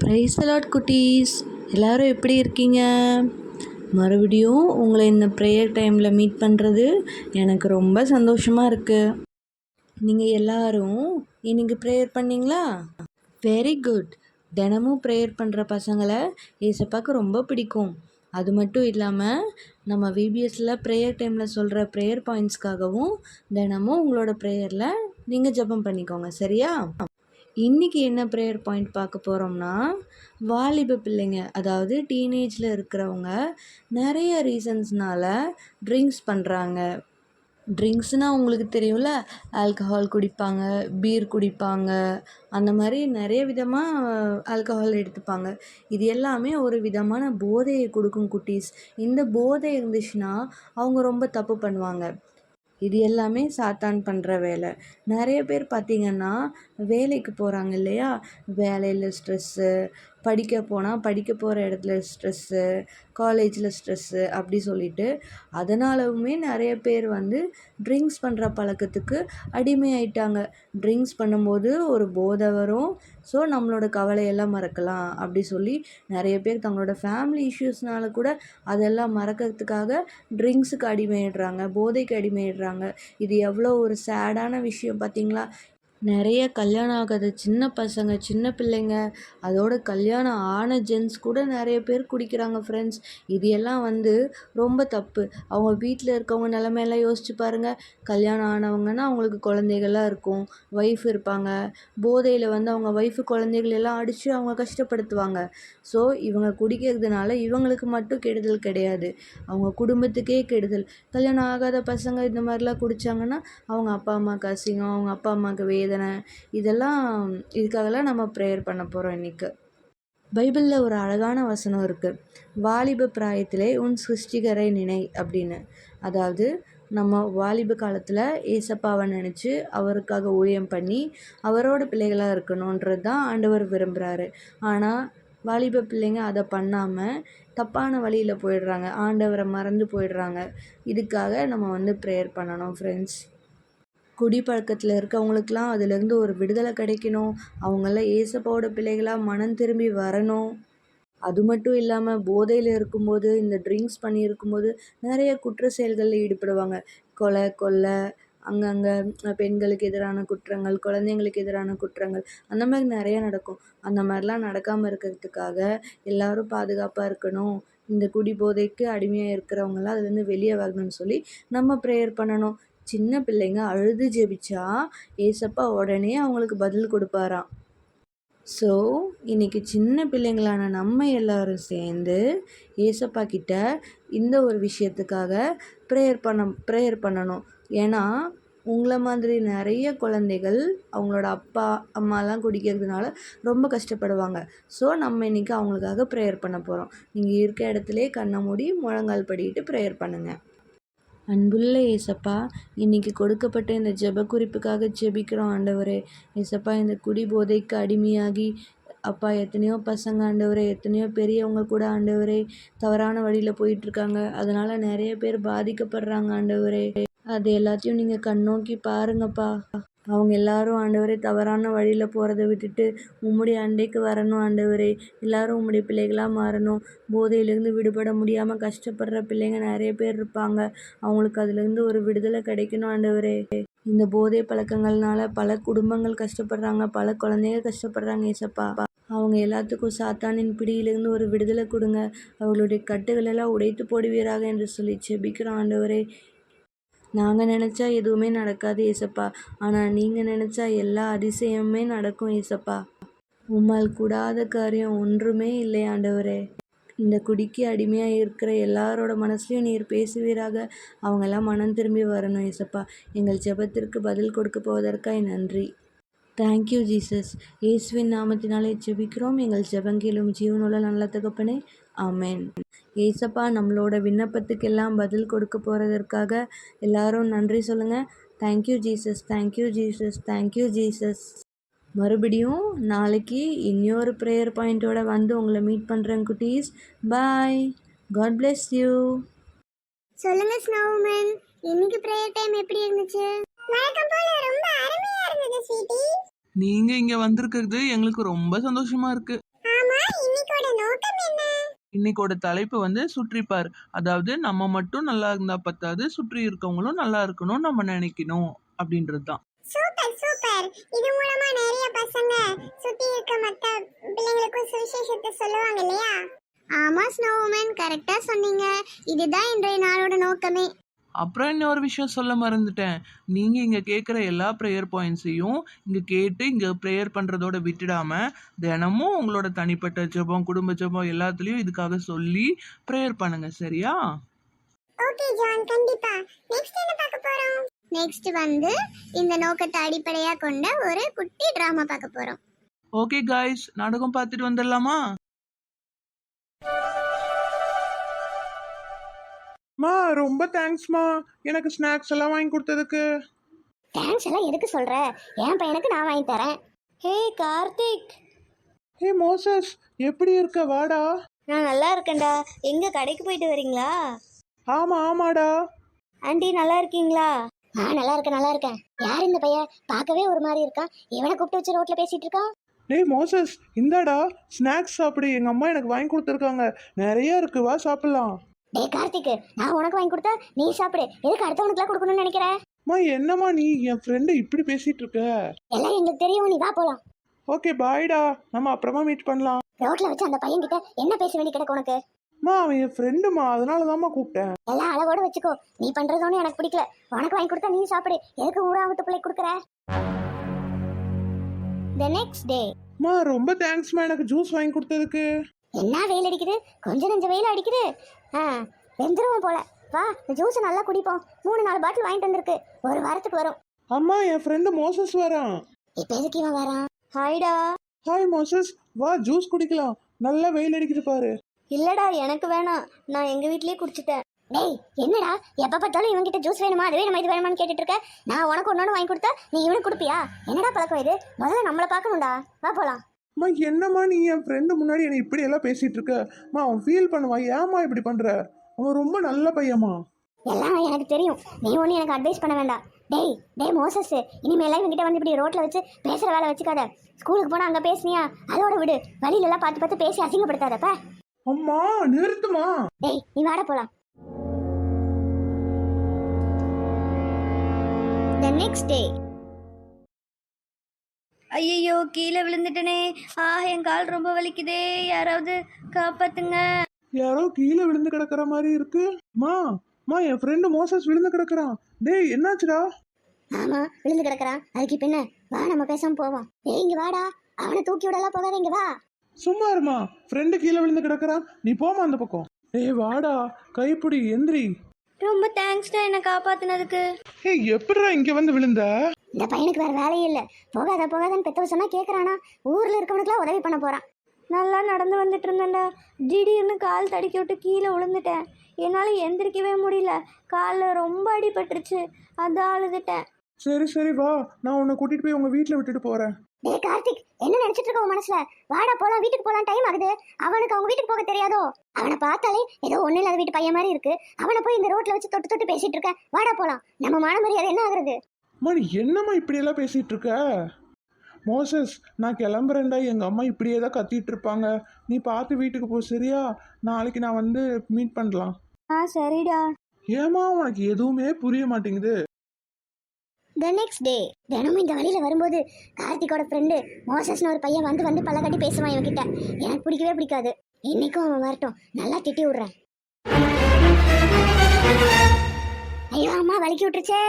பிரைஸ் தி லார்ட் குட்டீஸ், எல்லோரும் எப்படி இருக்கீங்க? மறுபடியும் உங்களை இந்த ப்ரேயர் டைமில் மீட் பண்ணுறது எனக்கு ரொம்ப சந்தோஷமாக இருக்குது. நீங்கள் எல்லாரும் இன்னைக்கு ப்ரேயர் பண்ணிங்களா? Very good. தினமும் ப்ரேயர் பண்ணுற பசங்களை ஏசப்பாக்கு ரொம்ப பிடிக்கும். அது மட்டும் இல்லாமல் நம்ம விபிஎஸ்ல ப்ரேயர் டைமில் சொல்கிற ப்ரேயர் பாயிண்ட்ஸ்க்காகவும் தினமும் உங்களோட ப்ரேயரில் நீங்கள் ஜெபம் பண்ணிக்கோங்க, சரியா? இன்றைக்கி என்ன ப்ரேயர் பாயிண்ட் பார்க்க போகிறோம்னா, வாலிப பிள்ளைங்க, அதாவது டீனேஜில் இருக்கிறவங்க நிறைய ரீசன்ஸ்னால ட்ரிங்க்ஸ் பண்ணுறாங்க. ட்ரிங்க்ஸ்னால் உங்களுக்கு தெரியும்ல, ஆல்கஹால் குடிப்பாங்க, பீர் குடிப்பாங்க, அந்த மாதிரி நிறைய விதமாக ஆல்கஹால் எடுத்துப்பாங்க. இது எல்லாமே ஒரு விதமான போதையை கொடுக்கும் குட்டீஸ். இந்த போதை இருந்துச்சுன்னா அவங்க ரொம்ப தப்பு பண்ணுவாங்க. இது எல்லாமே சாத்தான் பண்ணுற வேலை. நிறைய பேர் பார்த்திங்கன்னா வேலைக்கு போகிறாங்க இல்லையா, வேலையில் ஸ்ட்ரெஸ்ஸு, படிக்க போனால் படிக்க போகிற இடத்துல ஸ்ட்ரெஸ்ஸு, காலேஜில் ஸ்ட்ரெஸ்ஸு அப்படி சொல்லிட்டு அதனாலவுமே நிறைய பேர் வந்து ட்ரிங்க்ஸ் பண்ணுற பழக்கத்துக்கு அடிமையாயிட்டாங்க. ட்ரிங்க்ஸ் பண்ணும்போது ஒரு போதை வரும். ஸோ நம்மளோட கவலையெல்லாம் மறக்கலாம் அப்படி சொல்லி நிறைய பேர் தங்களோட ஃபேமிலி இஷ்யூஸ்னால கூட அதெல்லாம் மறக்கிறதுக்காக ட்ரிங்க்ஸுக்கு அடிமையிடுறாங்க, போதைக்கு அடிமையிடுறாங்க. இது எவ்வளோ ஒரு சேடான விஷயம் பார்த்தீங்களா? நிறைய கல்யாணம் ஆகாத சின்ன பசங்க, சின்ன பிள்ளைங்க, அதோட கல்யாணம் ஆன ஜென்ஸ் கூட நிறைய பேர் குடிக்கிறாங்க ஃப்ரெண்ட்ஸ். இது எல்லாம் வந்து ரொம்ப தப்பு. அவங்க வீட்டில் இருக்கவங்க நிலமையெல்லாம் யோசிச்சு பாருங்கள். கல்யாணம் ஆனவங்கன்னா அவங்களுக்கு குழந்தைகள்லாம் இருக்கும், ஒய்ஃப் இருப்பாங்க. போதையில் வந்து அவங்க ஒய்ஃபு குழந்தைகளெல்லாம் அடித்து அவங்க கஷ்டப்படுத்துவாங்க. ஸோ இவங்க குடிக்கிறதுனால இவங்களுக்கு மட்டும் கெடுதல் கிடையாது, அவங்க குடும்பத்துக்கே கெடுதல். கல்யாணம் ஆகாத பசங்க இந்த மாதிரிலாம் குடித்தாங்கன்னா அவங்க அப்பா அம்மாவுக்கு அசிங்கம், அவங்க அப்பா அம்மாவுக்கு வேதனை. இதுக்காகலாம் நம்ம ப்ரேயர் பண்ண போகிறோம் இன்றைக்கி. பைபிளில் ஒரு அழகான வசனம் இருக்குது, வாலிப பிராயத்திலே உன் சிருஷ்டிகரை நினை அப்படின்னு. அதாவது நம்ம வாலிப காலத்தில் ஏசப்பாவை நினச்சி அவருக்காக ஊழியம் பண்ணி அவரோட பிள்ளைகளாக இருக்கணுன்றது தான் ஆண்டவர் விரும்புகிறாரு. ஆனால் வாலிப பிள்ளைங்க அதை பண்ணாமல் தப்பான வழியில் போயிடுறாங்க, ஆண்டவரை மறந்து போயிடுறாங்க. இதுக்காக நம்ம வந்து ப்ரேயர் பண்ணணும் ஃப்ரெண்ட்ஸ். குடிப்பழக்கத்தில் இருக்கவங்களுக்கெல்லாம் அதிலேருந்து ஒரு விடுதலை கிடைக்கணும். அவங்களாம் ஏசப்பாவோட பிள்ளைகளாக மனம் திரும்பி வரணும். அது மட்டும் இல்லாமல் போதையில் இருக்கும்போது, இந்த ட்ரிங்க்ஸ் பண்ணி இருக்கும்போது நிறைய குற்ற செயல்களில் ஈடுபடுவாங்க. கொலை, கொள்ளை, அங்கங்கே பெண்களுக்கு எதிரான குற்றங்கள், குழந்தைங்களுக்கு எதிரான குற்றங்கள் அந்த மாதிரி நிறைய நடக்கும். அந்த மாதிரிலாம் நடக்காமல் இருக்கிறதுக்காக எல்லாரும் பாதுகாப்பாக இருக்கணும். இந்த குடிபோதைக்கு அடிமையாக இருக்கிறவங்கலாம் அதுலேருந்து வெளியே வரணும்னு சொல்லி நம்ம ப்ரேயர் பண்ணணும். சின்ன பிள்ளைங்க அழுது ஜெபிச்சா ஏசப்பா உடனே அவங்களுக்கு பதில் கொடுப்பாராம். ஸோ இன்னைக்கு சின்ன பிள்ளைங்களான நம்ம எல்லாரும் சேர்ந்து ஏசப்பா கிட்ட இந்த ஒரு விஷயத்துக்காக ப்ரேயர் பண்ணணும். ஏன்னா உங்களை மாதிரி நிறைய குழந்தைகள் அவங்களோட அப்பா அம்மாலாம் குடிக்கிறதுனால ரொம்ப கஷ்டப்படுவாங்க. ஸோ நம்ம இன்னைக்கு அவங்களுக்காக ப்ரேயர் பண்ண போகிறோம். நீங்கள் இருக்க இடத்துலே கண்ணை மூடி முழங்கால் படிட்டு ப்ரேயர் பண்ணுங்கள். அன்புள்ள ஏசப்பா, இன்னைக்கு கொடுக்கப்பட்ட இந்த ஜெப குறிப்புக்காக ஜெபிக்கிறோம் ஆண்டவரே. ஏசப்பா, இந்த குடி போதைக்கு அடிமையாகி அப்பா எத்தனையோ பசங்க ஆண்டவரே, எத்தனையோ பெரியவங்க கூட ஆண்டவரே தவறான வழியில் போயிட்டுருக்காங்க. அதனால் நிறைய பேர் பாதிக்கப்படுறாங்க ஆண்டவரே. அது எல்லாத்தையும் நீங்கள் கண்ணோக்கி பாருங்கப்பா. அவங்க எல்லாரும் ஆண்டவரே தவறான வழியில் போகிறத விட்டுட்டு உம்முடைய அண்டைக்கு வரணும் ஆண்டவரே. எல்லாரும் உம்முடைய பிள்ளைகளாக மாறணும். போதையிலேருந்து விடுபட முடியாமல் கஷ்டப்படுற பிள்ளைங்க நிறைய பேர் இருப்பாங்க. அவங்களுக்கு அதுலேருந்து ஒரு விடுதலை கிடைக்கணும் ஆண்டவரே. இந்த போதை பழக்கங்கள்னால பல குடும்பங்கள் கஷ்டப்படுறாங்க, பல குழந்தைங்க கஷ்டப்படுறாங்க ஏசப்பா. அவங்க எல்லாத்துக்கும் சாத்தானின் பிடியிலேருந்து ஒரு விடுதலை கொடுங்க. அவர்களுடைய கட்டுகளெல்லாம் உடைத்து போடுவீராக என்று சொல்லி ஜெபிக்கிறோம் ஆண்டவரே. நாங்கள் நினச்சா எதுவுமே நடக்காது ஏசப்பா. ஆனால் நீங்கள் நினச்சா எல்லா அதிசயமுமே நடக்கும் ஏசப்பா. உம்மால் கூடாத காரியம் ஒன்றுமே இல்லை ஆண்டவரே. இந்த குடிக்கு அடிமையாக இருக்கிற எல்லாரோட மனசுலையும் நீர் பேசுவீராக. அவங்கெல்லாம் மனம் திரும்பி வரணும் ஏசப்பா. எங்கள் ஜெபத்திற்கு பதில் கொடுக்க போவதற்காய் நன்றி. Thank you Jesus. இயேசுவின் நாமத்தினாலே ஜெபிக்கிறோம் எங்கள் ஜெபங்கிலும் ஜீவனுள்ள நல்ல தகப்பனே, ஆமென். ஏசப்பா நம்மளோட விண்ணப்பத்துக்கெல்லாம் பதில் கொடுக்க போகிறதற்காக எல்லாரும் நன்றி சொல்லுங்கள். Thank you Jesus, thank you Jesus, thank you Jesus. மறுபடியும் நாளைக்கு இன்னொரு ப்ரேயர் பாயிண்ட்டோட வந்து உங்களை மீட் பண்ணுறேன் குட்டீஸ். பாய். God bless you. சொல்லுங்க ஸ்னோமேன், இன்னைக்கு ப்ரேயர் டைம் எப்படி இருந்துச்சு? வழக்கம் போல ரொம்ப அருமையா இருந்தது ஸ்வீட்டி. நீங்கள் இங்கே வந்திருக்கிறது எங்களுக்கு ரொம்ப சந்தோஷமா இருக்கு. ஆமா, இன்னைக்கோட நோக்கம் என்ன? இன்னைக்கோட தலைப்பு வந்து சுற்றிப்பார். அதாவது நம்ம மட்டும் நல்லா இருந்தா பத்தாது, சுற்றி இருக்கவங்களும் நல்லா இருக்கணும் நம்ம நினைக்கணும் அப்படின்றது தான். Super super. இது மூலமா நிறைய பசங்க சுத்தி இருக்க மத்த பிள்ளைங்களுக்கும் சுவிசேஷத்தை சொல்லுவாங்க இல்லையா? ஆமா ஸ்னோமேன், கரெக்டா சொன்னீங்க. இதுதான் இன்றைய நாளோட நோக்கமே. அப்புறம் இன்னொரு விஷயம் சொல்ல மறந்துட்டேன். நீங்கள் இங்கே கேட்குற எல்லா ப்ரேயர் பாயிண்ட்ஸையும் இங்கே கேட்டு இங்கே ப்ரேயர் பண்ணுறதோட விட்டுடாம தினமும் உங்களோட தனிப்பட்ட ஜெபம், குடும்ப ஜெபம் எல்லாத்துலேயும் இதுக்காக சொல்லி ப்ரேயர் பண்ணுங்க, சரியா? ஓகே ஜான், கண்டிப்பா. நெக்ஸ்ட் என்ன பார்க்க போறோம்? நெக்ஸ்ட் வந்து இந்த நோக்கத்தை அடிப்படையா கொண்ட ஒரு குட்டி டிராமா பார்க்க போறோம். ஓகே காய்ஸ், நாடகம் பார்த்துட்டு வந்துடலாமா? மா ரொம்ப தேங்க்ஸ்மா, எனக்கு ஸ்நாக்ஸ் எல்லாம் வாங்கி கொடுத்ததுக்கு. தேங்க்ஸ் எல்லாம் எதுக்கு சொல்ற? என் பையனுக்கு நான் வாங்கி தரேன். ஹே கார்த்திக், ஹே மோசஸ், எப்படி இருக்க? வாடா. நான் நல்லா இருக்கேன்டா. எங்கே கடைக்கு போயிட்டு வரீங்களா? ஆமாடா. ஆண்டி நல்லா இருக்கீங்களா? நல்லா இருக்கேன். யார் இந்த பையன்? பார்க்கவே ஒரு மாதிரி இருக்கான். இவனை கூப்பிட்டு வச்சு ரோட்ல பேசிட்டு இருக்கான். டேய் மோசஸ், இந்தாடா ஸ்நாக்ஸ் சாப்பிடு. எங்கள் அம்மா எனக்கு வாங்கி கொடுத்துருக்காங்க, நிறைய இருக்கு, வா சாப்பிடலாம். டேய் கார்த்திக், நான் உனக்கு வாங்கி கொடுத்தா நீ சாப்பிடு. எதுக்கு அடுத்தவனுக்குலாம் கொடுக்கணும்னு நினைக்கிற? அம்மா என்னம்மா நீ என் ஃப்ரெண்டு இப்படி பேசிட்டு இருக்க? எல்லாம் எங்களுக்கு தெரியும், நீ வா போலாம். ஓகே பாய்டா, நம்ம அப்புறமா மீட் பண்ணலாம். ரோட்ல வச்சு அந்த பையன் கிட்ட என்ன பேச வேண்டி கிடக்கு உனக்கு? அம்மா அவன் என் ஃப்ரெண்டுமா, அதனால தான்மா கூப்பிட்டேன். எல்லாம் அளவோட வச்சுக்கோ. நீ பண்றது ஒன்றும் எனக்கு பிடிக்கல. உனக்கு வாங்கி கொடுத்தா நீ சாப்பிடு. எதுக்கு ஊராவிட்டு பிள்ளை கொடுக்குற? The next day. அம்மா ரொம்ப தேங்க்ஸ்மா எனக்கு ஜூஸ் வாங்கி கொடுத்ததுக்கு. என்ன வெயில் அடிக்குது? கொஞ்சம் நெஞ்ச வெயில் அடிக்குது. வெந்துருவோம் போல. வா, ஜூஸ் நல்லா குடிப்போம். 3-4 பாட்டில் வாங்கிட்டு வந்திருக்கு. ஒரு வாரத்துக்கு வரும். அம்மா என் ஃப்ரெண்டு மோசஸ் வரான். இப்ப எதுக்கு இவன் வரான்? ஹாய்டா. ஹாய் மோசஸ், வா ஜூஸ் குடிக்கலாம். நல்லா வெயில் அடிக்குது பாரு. இல்லைடா, எனக்கு வேணாம். நான் எங்கள் வீட்லேயே குடிச்சிட்டேன். டேய் என்னடா எப்ப பார்த்தாலும் இவன்கிட்ட ஜூஸ் வேணுமா அது வேணுமா இது வேணுமான்னு கேட்டுட்டு இருக்க? நான் உனக்கு ஒன்னொன்னு வாங்கி கொடுத்தா நீ இவனுக்கு கொடுப்பியா? என்னடா பழக்கம் இது? முதல்ல நம்மளை பார்க்கணும்டா. வா போலாம். அம்மா என்னம்மா நீ என் ஃப்ரெண்டு முன்னாடி என்னை இப்படி எல்லாம் பேசிட்டு இருக்க? அம்மா அவன் ஃபீல் பண்ணுவான், ஏம்மா இப்படி பண்ற? அவன் ரொம்ப நல்ல பையம்மா. எல்லாம் எனக்கு தெரியும். நீ ஒன்றும் எனக்கு அட்வைஸ் பண்ண வேண்டாம். டேய் மோசஸ், இனிமேலாம் இவங்கிட்ட வந்து இப்படி ரோட்ல வச்சு பேசுற வேலை வச்சுக்காத. ஸ்கூலுக்கு போனா அங்க பேசுனியா அதோட விடு. வழியில எல்லாம் பார்த்து பேசி அசிங்கப்படுத்தாதப்ப. அம்மா நிறுத்துமா. டேய் நீ வாட போலாம். The next day. ஐயையோ, கீழே விழுந்துட்டனே. என் கால் ரொம்ப வலிக்குதே. யாராவது காப்பாத்துங்க. யாரோ கீழே விழுந்து கிடக்குற மாதிரி இருக்கு. மா என் ஃப்ரெண்டு மோசஸ் விழுந்து கிடக்குறான். டேய் என்னாச்சுடா? ஆமா, விழுந்து கிடக்குறான். அதுக்கு பின்ன வா, நம்ம பேசாம போவோம். ஏய், இங்க வாடா. அவனை தூக்கி விடலாம் போகாத, இங்க வா. சும்மா இருமா, ஃப்ரெண்டு கீழே விழுந்து கிடக்குறான், நீ போமா அந்த பக்கம். ஏய் வாடா, கைப்பிடி, எந்திரி. ரொம்ப தேங்க்ஸ்டா என்னை காப்பாத்துனதுக்கு. ஏய் எப்படிடா இங்க வந்து விழுந்த? இந்த பையனுக்கு வேற வேலையே இல்ல. போகாதன்னு பெத்தவ சொன்னா கேக்குறானா? ஊர்ல இருக்கவனுக்குலாம் உதவி பண்ண போறான். நல்லா நடந்து வந்துட்டு இருந்தேன்டா. திடீர்னு கால் தடுக்கி விட்டு கீழே விழுந்துட்டேன். என்னால் எந்திரிக்கவே முடியல. காலில் ரொம்ப அடிபட்டுருச்சு. அதான் அழுதுட்டேன். சரி வா, நான் உன்னை கூட்டிட்டு போய் உங்க வீட்டுல விட்டுட்டு போறேன். டேய் கார்த்திக், என்ன நினைச்சிட்டு இருக்க உன் மனசுல? வாடா போலாம், வீட்டுக்கு போலாம், டைம் ஆகுது. அவனுக்கு அவங்க வீட்டுக்கு போக தெரியாதோ? அவனை பார்த்தாலே ஏதோ ஒண்ணு இல்லாத வீட்டு பையன் மாதிரி இருக்கு. அவனை போய் இந்த ரோட்ல வச்சு தொட்டு தொட்டு பேசிட்டு இருக்க. வாடா போலாம், நம்ம மான மரியாதை என்ன ஆகுறது? மணி என்னம்மா இப்படி எல்லாம் பேசிட்டு இருக்க? மோசஸ், நான் கிளம்புறேன்டா. எங்க அம்மா இப்படியே தான் கத்திட்டு இருப்பாங்க. நீ பார்த்து வீட்டுக்கு போ, சரியா? நாளைக்கு நான் வந்து மீட் பண்ணலாம். சரிடா. ஏமா உனக்கு எதுவுமே புரிய மாட்டேங்குது? The next day. தினமும் இந்த வழியில வரும்போது கார்த்திகோட ஃப்ரெண்டு மோசஸ்னு ஒரு பையன் வந்து பல கட்டி பேசுவான் இவன்கிட்ட. எனக்கு பிடிக்கவே பிடிக்காது. இன்னைக்கும் அவன் வரட்டும், நல்லா திட்டி விடுறேன். ஐயோ அம்மா, வலிக்கி விட்டுருச்சே.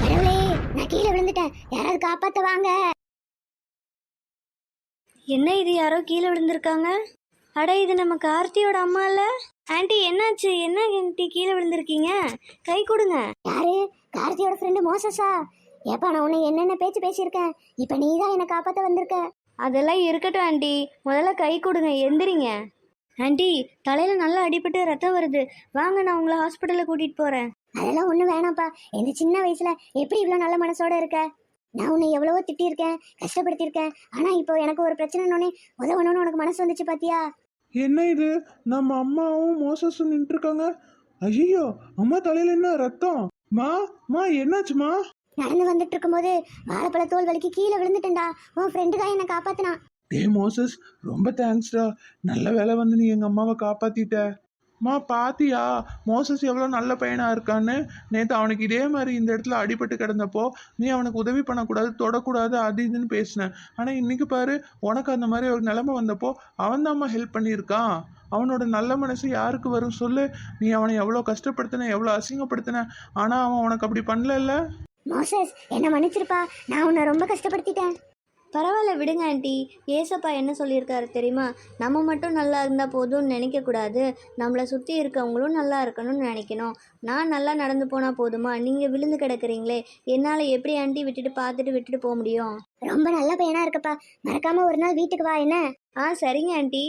கடவுளே, நான் கீழே விழுந்துட்டேன். யாராவது காப்பாத்த வாங்க. என்ன இது, யாரோ கீழே விழுந்திருக்காங்க? அட, இது நம்ம கார்த்தியோட அம்மா இல்ல? ஆண்டி என்னாச்சு? என்ன ஆண்டி கீழே விழுந்திருக்கீங்க? கை கொடுங்க. யாரு? கார்த்தியோட ஃப்ரெண்டு மோசஸா? ஏப்பா, நான் உன்னை என்னென்ன பேச்சு பேசியிருக்கேன். இப்ப நீ தான் என்னை காப்பாத்த வந்திருக்க. அதெல்லாம் இருக்கட்டும் ஆண்டி, முதல்ல கை கொடுங்க, எந்திரிங்க. ஆண்டி, தலையில நல்லா அடிபட்டு ரத்தம் வருது. வாங்க, நான் உங்களை ஹாஸ்பிட்டலில் கூட்டிட்டு போறேன். அதெல்லாம் ஒண்ணும் வேணாம்ப்பா. இந்த சின்ன வயசுல எப்படி இவ்வளவு நல்ல மனசோட இருக்க? நான் உன்னை எவ்வளவோ திட்டியிருக்கேன், கஷ்டப்படுத்தியிருக்கேன். ஆனா இப்போ எனக்கு ஒரு பிரச்சனைன்னு உதவணும்னு உனக்கு மனசு வந்துச்சு பாத்தியா? என்ன இது, நம்ம அம்மாவும் மோசஸும் நின்று இருக்காங்க. ஐயோ, அம்மா தலையில என்ன ரத்தம்? மா என்னாச்சுமா? நடந்து வந்துட்டு இருக்கும்போது வாழைப்பழ தோல் வலிக்கு கீழே விழுந்துட்டேன்டா. உன் ஃப்ரெண்டு தான் என்னை காப்பாத்தினான். டே மோசஸ், ரொம்ப தேங்க்ஸ்டா. நல்ல வேலை வந்து நீ எங்க அம்மாவை காப்பாத்திட்ட. மா பாத்தியா மோசஸ் எவ்வளோ நல்ல பையனா இருக்கான்னு? நேற்று அவனுக்கு இதே மாதிரி இந்த இடத்துல அடிபட்டு கிடந்தப்போ நீ அவனுக்கு உதவி பண்ணக்கூடாது, தொடக்கூடாது, அது இதுன்னு பேசினேன். ஆனால் இன்னைக்கு பாரு, உனக்கு அந்த மாதிரி ஒரு நிலைமை வந்தப்போ அவன் தான் ஹெல்ப் பண்ணியிருக்கான். அவனோட நல்ல மனசு யாருக்கு வரும் சொல்லு? நீ அவனை எவ்வளோ கஷ்டப்படுத்தின, எவ்வளோ அசிங்கப்படுத்தின, ஆனால் அவன் உனக்கு அப்படி பண்ணல. மோசஸ், என்ன மன்னிச்சிருப்பா. நான் உன்னை ரொம்ப கஷ்டப்படுத்திட்டேன். பரவாயில்ல, விடுங்க ஆண்டி. ஏசப்பா என்ன சொல்லியிருக்காரு தெரியுமா? நம்ம மட்டும் நல்லா இருந்தால் போதும்னு நினைக்கக்கூடாது, நம்மளை சுற்றி இருக்கவங்களும் நல்லா இருக்கணும்னு நினைக்கணும். நான் நல்லா நடந்து போனால் போதுமா? நீங்கள் விழுந்து கிடக்குறீங்களே, என்னால் எப்படி ஆண்டி விட்டுட்டு போக முடியும்? ரொம்ப நல்ல பையனா இருக்கப்பா. மறக்காம ஒரு நாள் வீட்டுக்கு வா என்ன? சரிங்க ஆண்டி.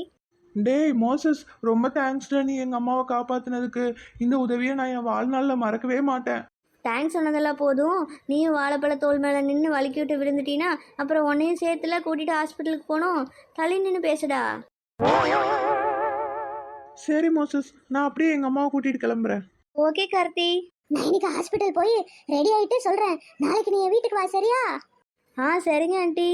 டேய் மோசஸ், ரொம்ப தேங்க்ஸ்டா. நீ எங்கள் அம்மாவை காப்பாற்றினதுக்கு. இந்த உதவியை நான் என் வாழ்நாளில் மறக்கவே மாட்டேன். தேங்க்ஸ் சொன்னதெல்லாம் போதும். நீயும் வாழைப்பழ தோல் மேலே நின்று வலிக்கி விட்டு விழுந்துட்டீன்னா அப்புறம் உன்னையும் சேர்த்துல கூட்டிகிட்டு ஹாஸ்பிட்டலுக்கு போகணும். தள்ளி நின்று பேசுடா. சரி மோசஸ், நான் அப்படியே எங்கள் அம்மாவை கூட்டிகிட்டு கிளம்புறேன். ஓகே கார்த்தி. நான் இன்னைக்கு ஹாஸ்பிட்டல் போய் ரெடி ஆயிட்டு சொல்றேன். நாளைக்கு நீ என் வீட்டுக்கு வா, சரியா? சரிங்க ஆண்டி.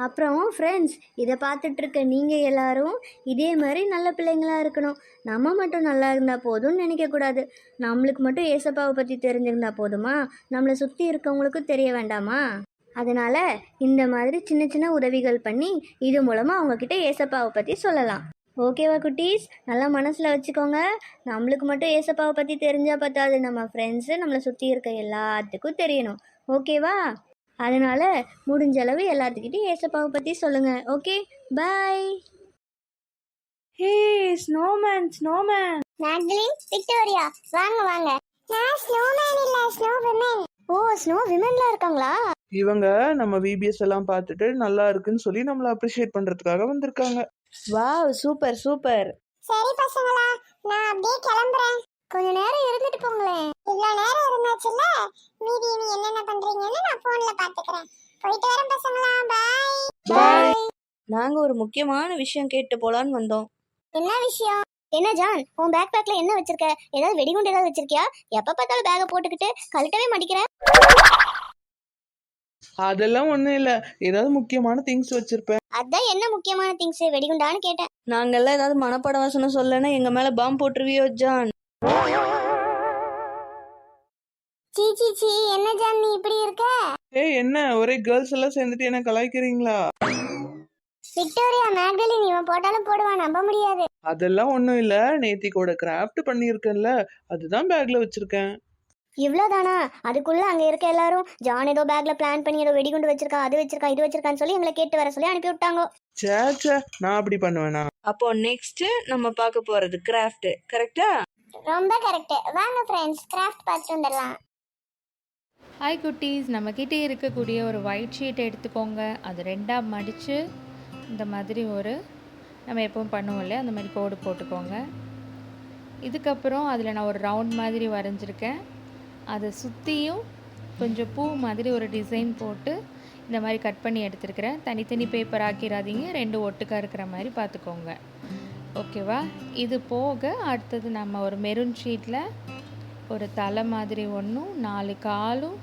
அப்புறம் ஃப்ரெண்ட்ஸ், இதை பார்த்துட்ருக்க நீங்கள் எல்லாரும் இதே மாதிரி நல்ல பிள்ளைங்களாக இருக்கணும். நம்ம மட்டும் நல்லா இருந்தால் போதும்னு நினைக்கக்கூடாது. நம்மளுக்கு மட்டும் ஏசப்பாவை பற்றி தெரிஞ்சிருந்தா போதுமா? நம்மளை சுற்றி இருக்கவங்களுக்கும் தெரிய வேண்டாமா? அதனால் இந்த மாதிரி சின்ன சின்ன உதவிகள் பண்ணி இது மூலமாக அவங்கக்கிட்ட ஏசப்பாவை பற்றி சொல்லலாம். ஓகேவா குட்டீஸ்? நல்லா மனசில் வச்சுக்கோங்க. நம்மளுக்கு மட்டும் ஏசப்பாவை பற்றி தெரிஞ்சால் பத்தாது, நம்ம ஃப்ரெண்ட்ஸு நம்மளை சுற்றி இருக்க எல்லாத்துக்கும் தெரியணும். ஓகேவா? அதனால் முடிஞ்ச அளவு எல்லாத்துக்கிட்டையும் ஏசப்பாவை பற்றி சொல்லுங்கள். ஓகே, பாய். ஹே ஸ்னோமேன். மேக்டலின், விக்டோரியா, வாங்க. நான் ஸ்னோமேன் இல்ல, ஸ்னோ விமன். ஓ, ஸ்னோ விமன்லாம் இருக்காங்களா? இவங்க நம்ம விபிஎஸ் எல்லாம் பார்த்துட்டு நல்லா இருக்குன்னு சொல்லி நம்மளை அப்ரிஷியேட் பண்ணுறதுக்காக வந்திருக்காங்க. Wow, super. சரி பசங்களா, நான் அப்படியே கிளம்புறேன். கொஞ்ச நேரம் இருந்துட்டு போங்களேன். இவ்வளவு நேரம் இருந்தாச்சுல்ல, மீதி நீ என்னென்ன பண்றீங்கன்னு நான் போன்ல பாத்துக்கிறேன். போயிட்டு வரேன் பசங்களா, பாய். நாங்கள் ஒரு முக்கியமான விஷயம் கேட்டு போலான்னு வந்தோம். என்ன விஷயம்? என்ன ஜான், உன் பேக் பேக்ல என்ன வச்சிருக்க? ஏதாவது வெடிகுண்டு ஏதாவது வச்சிருக்கியா? எப்ப பார்த்தாலும் பேக போட்டுக்கிட்டு கழட்டவே மாட்டேங்கிற. அதெல்லாம் ஒன்றும் இல்லை, ஏதாவது முக்கியமான திங்ஸ் வச்சிருப்பேன். அதான் என்ன முக்கியமான திங்ஸ்? வெடிகுண்டான்னு கேட்டேன். நாங்கள்லாம் ஏதாவது மனப்பாட வசனம் சொல்லலைன்னா எங்கள் மேலே பாம்பு போட்டுருவியோ ஜான்? சீ சீ சீ, என்ன ஜான் நீ இப்படி இருக்க? ஏய் என்ன ஒரே கேர்ள்ஸ் எல்லாம் சேர்ந்துட்டு என்ன கலாய்க்கிறீங்களா? விக்டோரியா மேக்டலின் இவன் போட்டாலும் போடுவான், நம்ப முடியாது. அதெல்லாம் ஒன்றும் இல்லை, நேத்திக்கோட கிராஃப்ட் பண்ணியிருக்கேன்ல அதுதான் பேக்ல வச்சிருக்கேன். இவ்வளோதானா? அதுக்குள்ள அங்க இருக்க எல்லாரும் ஜான் ஏதோ பேக்ல பிளான் பண்ணி ஏதோ வெடிகுண்டு வச்சிருக்கா, அது வச்சிருக்கா, இது வச்சிருக்கான்னு சொல்லி எங்களை கேட்டு வர சொல்லி அனுப்பி விட்டாங்க. சே சே, நான் அப்படி பண்ணுவேனா? அப்போ நெக்ஸ்ட்டு நம்ம பார்க்க போகிறது கிராஃப்ட்டு, கரெக்டா? ரொம்ப கரெக்ட். வாங்க ஃப்ரெண்ட்ஸ், கிராஃப்ட் பார்த்துட்டு வந்துடலாம். ஹாய் குட்டீஸ், நம்மக்கிட்டே இருக்கக்கூடிய ஒரு ஒயிட் ஷீட் எடுத்துக்கோங்க. அது ரெண்டாக மடித்து இந்த மாதிரி நம்ம எப்பவும் பண்ணுவோம் இல்லையா, அந்த மாதிரி கோடு போட்டுக்கோங்க. இதுக்கப்புறம் அதில் நான் ஒரு ரவுண்ட் மாதிரி வரைஞ்சிருக்கேன். அதை சுற்றியும் கொஞ்சம் பூ மாதிரி ஒரு டிசைன் போட்டு இந்த மாதிரி கட் பண்ணி எடுத்துருக்கிறேன். தனித்தனி பேப்பர் ஆக்கிடாதீங்க, ரெண்டு ஒட்டுக்காக இருக்கிற மாதிரி பார்த்துக்கோங்க. ஓகேவா? இது போக அடுத்தது நம்ம ஒரு மெரூன் ஷீட்டில் ஒரு தலை மாதிரி ஒன்றும், 4 காலும்,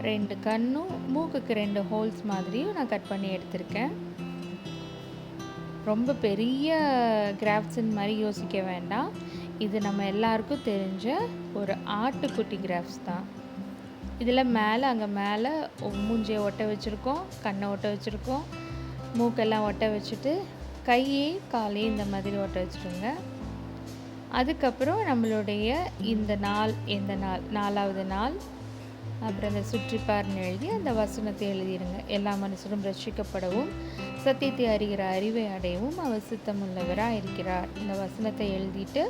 2 கண்ணும், மூக்குக்கு 2 ஹோல்ஸ் மாதிரியும் நான் கட் பண்ணி எடுத்திருக்கேன். ரொம்ப பெரிய கிராஃப்ட்ஸுன்னு மாதிரி யோசிக்க வேண்டாம். இது நம்ம எல்லாருக்கும் தெரிஞ்ச ஒரு ஆட்டுக்குட்டி கிராஃப்ட்ஸ் தான். இதில் அங்கே மேலே மூஞ்சியை ஒட்ட வச்சுருக்கோம், கண்ணை ஒட்ட வச்சுருக்கோம், மூக்கெல்லாம் ஒட்ட வச்சுட்டு கையே காலையும் இந்த மாதிரி ஒட்ட வச்சுருங்க. அதுக்கப்புறம் நம்மளுடைய இந்த நாள், எந்த நாள், 4வது நாள், அப்புறம் இந்த சுற்றிப்பார்னு எழுதி அந்த வசனத்தை எழுதிடுங்க. எல்லா மனுஷரும் ரட்சிக்கப்படவும் சத்தியத்தை அறிகிற அறிவை அடையவும் அவர் சித்தமுள்ளவராக இருக்கிறார். இந்த வசனத்தை எழுதிட்டு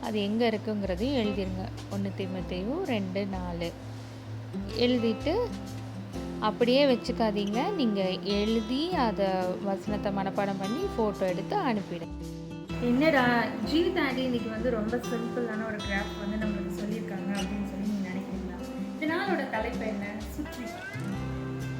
அது எங்கே இருக்குங்கிறதையும் எழுதிருங்க. 1 தீமோத்தேயு 2:4 எழுதிட்டு அப்படியே வச்சுக்காதீங்க. நீங்கள் எழுதி அதை வசனத்தை மனப்பாடம் பண்ணி ஃபோட்டோ எடுத்து அனுப்பிடுங்க. என்னடா ஜீவிதா ஆண்டி இன்னைக்கு ரொம்ப சிம்பிளான ஒரு கிராஃப்ட் நம்மளுக்கு சொல்லியிருக்காங்க அப்படின்னு சொல்லி நீங்கள் நினைக்கிறீங்களா? இந்த நாளோட தலைப்பு என்ன? சுற்றி.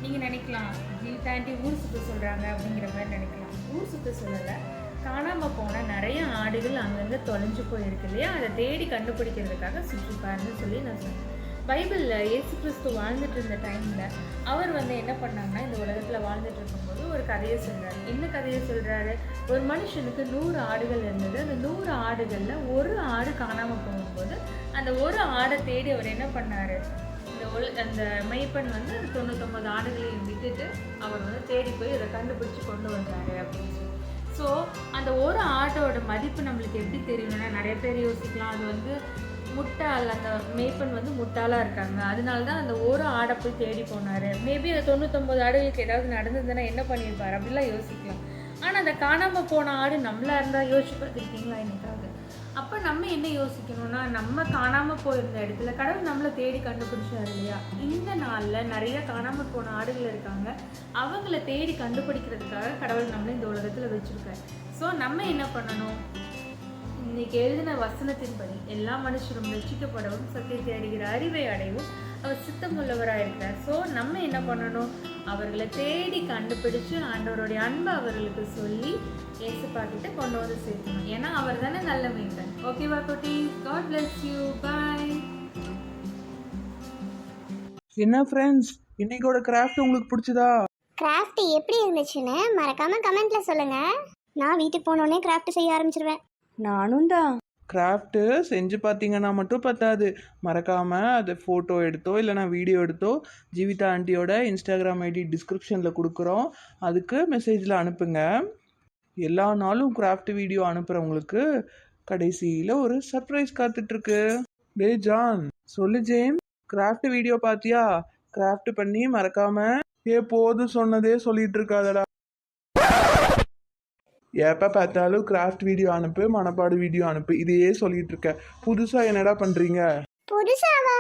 நீங்கள் நினைக்கலாம் ஜீவிதா ஆண்டி ஊர் சுற்ற சொல்கிறாங்க அப்படிங்கிற மாதிரி நினைக்கலாம். ஊர் சுற்ற சொல்லலை, காணாமல் போன நிறைய ஆடுகள் அங்கங்கே தொலைஞ்சு போயிருக்கு இல்லையா, அதை தேடி கண்டுபிடிக்கிறதுக்காக சுற்றிப்பாருன்னு சொல்லி நான் சொன்னேன். பைபிளில் இயேசு கிறிஸ்து வாழ்ந்துட்டு இருந்த டைமில் அவர் என்ன பண்ணாங்கன்னா, இந்த உலகத்தில் வாழ்ந்துட்டு இருக்கும்போது ஒரு கதையை சொல்கிறாரு. என்ன கதையை சொல்கிறாரு? ஒரு மனுஷனுக்கு 100 ஆடுகள் இருந்தது. அந்த 100 ஆடுகளில் ஒரு ஆடு காணாமல் போகும்போது அந்த ஒரு ஆடை தேடி அவர் என்ன பண்ணார், அந்த மெய்ப்பெண் அந்த 99 ஆடுகளையும் விட்டுட்டு அவர் தேடி போய் அதை கண்டுபிடிச்சி கொண்டு வந்தார் அப்படின்னு சொல்லி. ஸோ அந்த ஒரு ஆட்டோட மதிப்பு நம்மளுக்கு எப்படி தெரியும்னா, நிறைய பேர் யோசிக்கலாம் அது முட்டாள், அந்த மேய்ப்பன் முட்டாளாக இருக்காங்க, அதனால தான் அந்த ஒரு ஆடை போய் தேடி போனார். மேபி அந்த 99 ஆடுகளுக்கு ஏதாவது நடந்ததுன்னா என்ன பண்ணியிருப்பார் அப்படிலாம் யோசிக்கலாம். ஆனால் அந்த காணாமல் போன ஆடு நம்மளாக இருந்தால் யோசிச்சு பார்த்துருக்கீங்களா எனக்காக? அப்போ நம்ம என்ன யோசிக்கணும்னா, நம்ம காணாமல் போயிருந்த இடத்துல கடவுள் நம்மளை தேடி கண்டுபிடிச்சாரு இல்லையா? இந்த நாளில் நிறைய காணாமல் போன ஆடுகள் இருக்காங்க, அவங்கள தேடி கண்டுபிடிக்கிறதுக்காக கடவுள் நம்மளை இந்த உலகத்தில் வச்சுருக்காரு. ஸோ நம்ம என்ன பண்ணணும்? இன்னைக்கு எழுதின வசனத்தின்படி எல்லா மனுஷரும் ரட்சிக்கப்படவும் சத்தியத்தை அறிகிற அறிவை அடையவும் அவர் சித்தமுள்ளவராக இருக்கிறார். ஸோ நம்ம என்ன பண்ணணும்? அவர்களை தேடி கண்டுபிடிச்சு ஆண்டவருடைய அன்பை அவர்களுக்கு சொல்லி ஏசப்பா கிட்ட கொண்டு வந்து சேர்க்கணும். ஏன்னா அவர் தானே நல்ல மேய்ப்பன். ஓகேவா குட்டி? God bless you. பாய். என்ன ஃப்ரெண்ட்ஸ், இன்னைக்கோட கிராஃப்ட் உங்களுக்கு பிடிச்சதா? கிராஃப்ட் எப்படி இருந்துச்சுன்னு மறக்காம கமெண்ட்ல சொல்லுங்க. நான் வீட்டுக்கு போனோடனே கிராஃப்ட் செய்ய ஆரம்பிச்சிருவேன். நானும் தான். கிராஃப்ட்டு செஞ்சு பார்த்தீங்கன்னா மட்டும் பத்தாது, மறக்காமல் அதை ஃபோட்டோ எடுத்தோ இல்லைனா வீடியோ எடுத்தோ ஜீவிதா ஆண்டியோட இன்ஸ்டாகிராம் ஐடி டிஸ்கிரிப்ஷனில் கொடுக்குறோம், அதுக்கு மெசேஜில் அனுப்புங்க. எல்லா நாளும் கிராஃப்ட் வீடியோ அனுப்புகிறவங்களுக்கு கடைசியில் ஒரு சர்ப்ரைஸ் காத்துட்ருக்கு. டே ஜான், சொல்லு ஜேம், கிராஃப்ட் வீடியோ பார்த்தியா? கிராஃப்ட் பண்ணி மறக்காமல் போதும் சொன்னதே சொல்லிட்டு இருக்காதடா. எப்போ பார்த்தாலும் கிராஃப்ட் வீடியோ அனுப்பு, மனப்பாடு வீடியோ அனுப்பு, இதையே சொல்லிட்டு இருக்க. புதுசாக என்னடா பண்ணுறீங்க? புதுசாவா?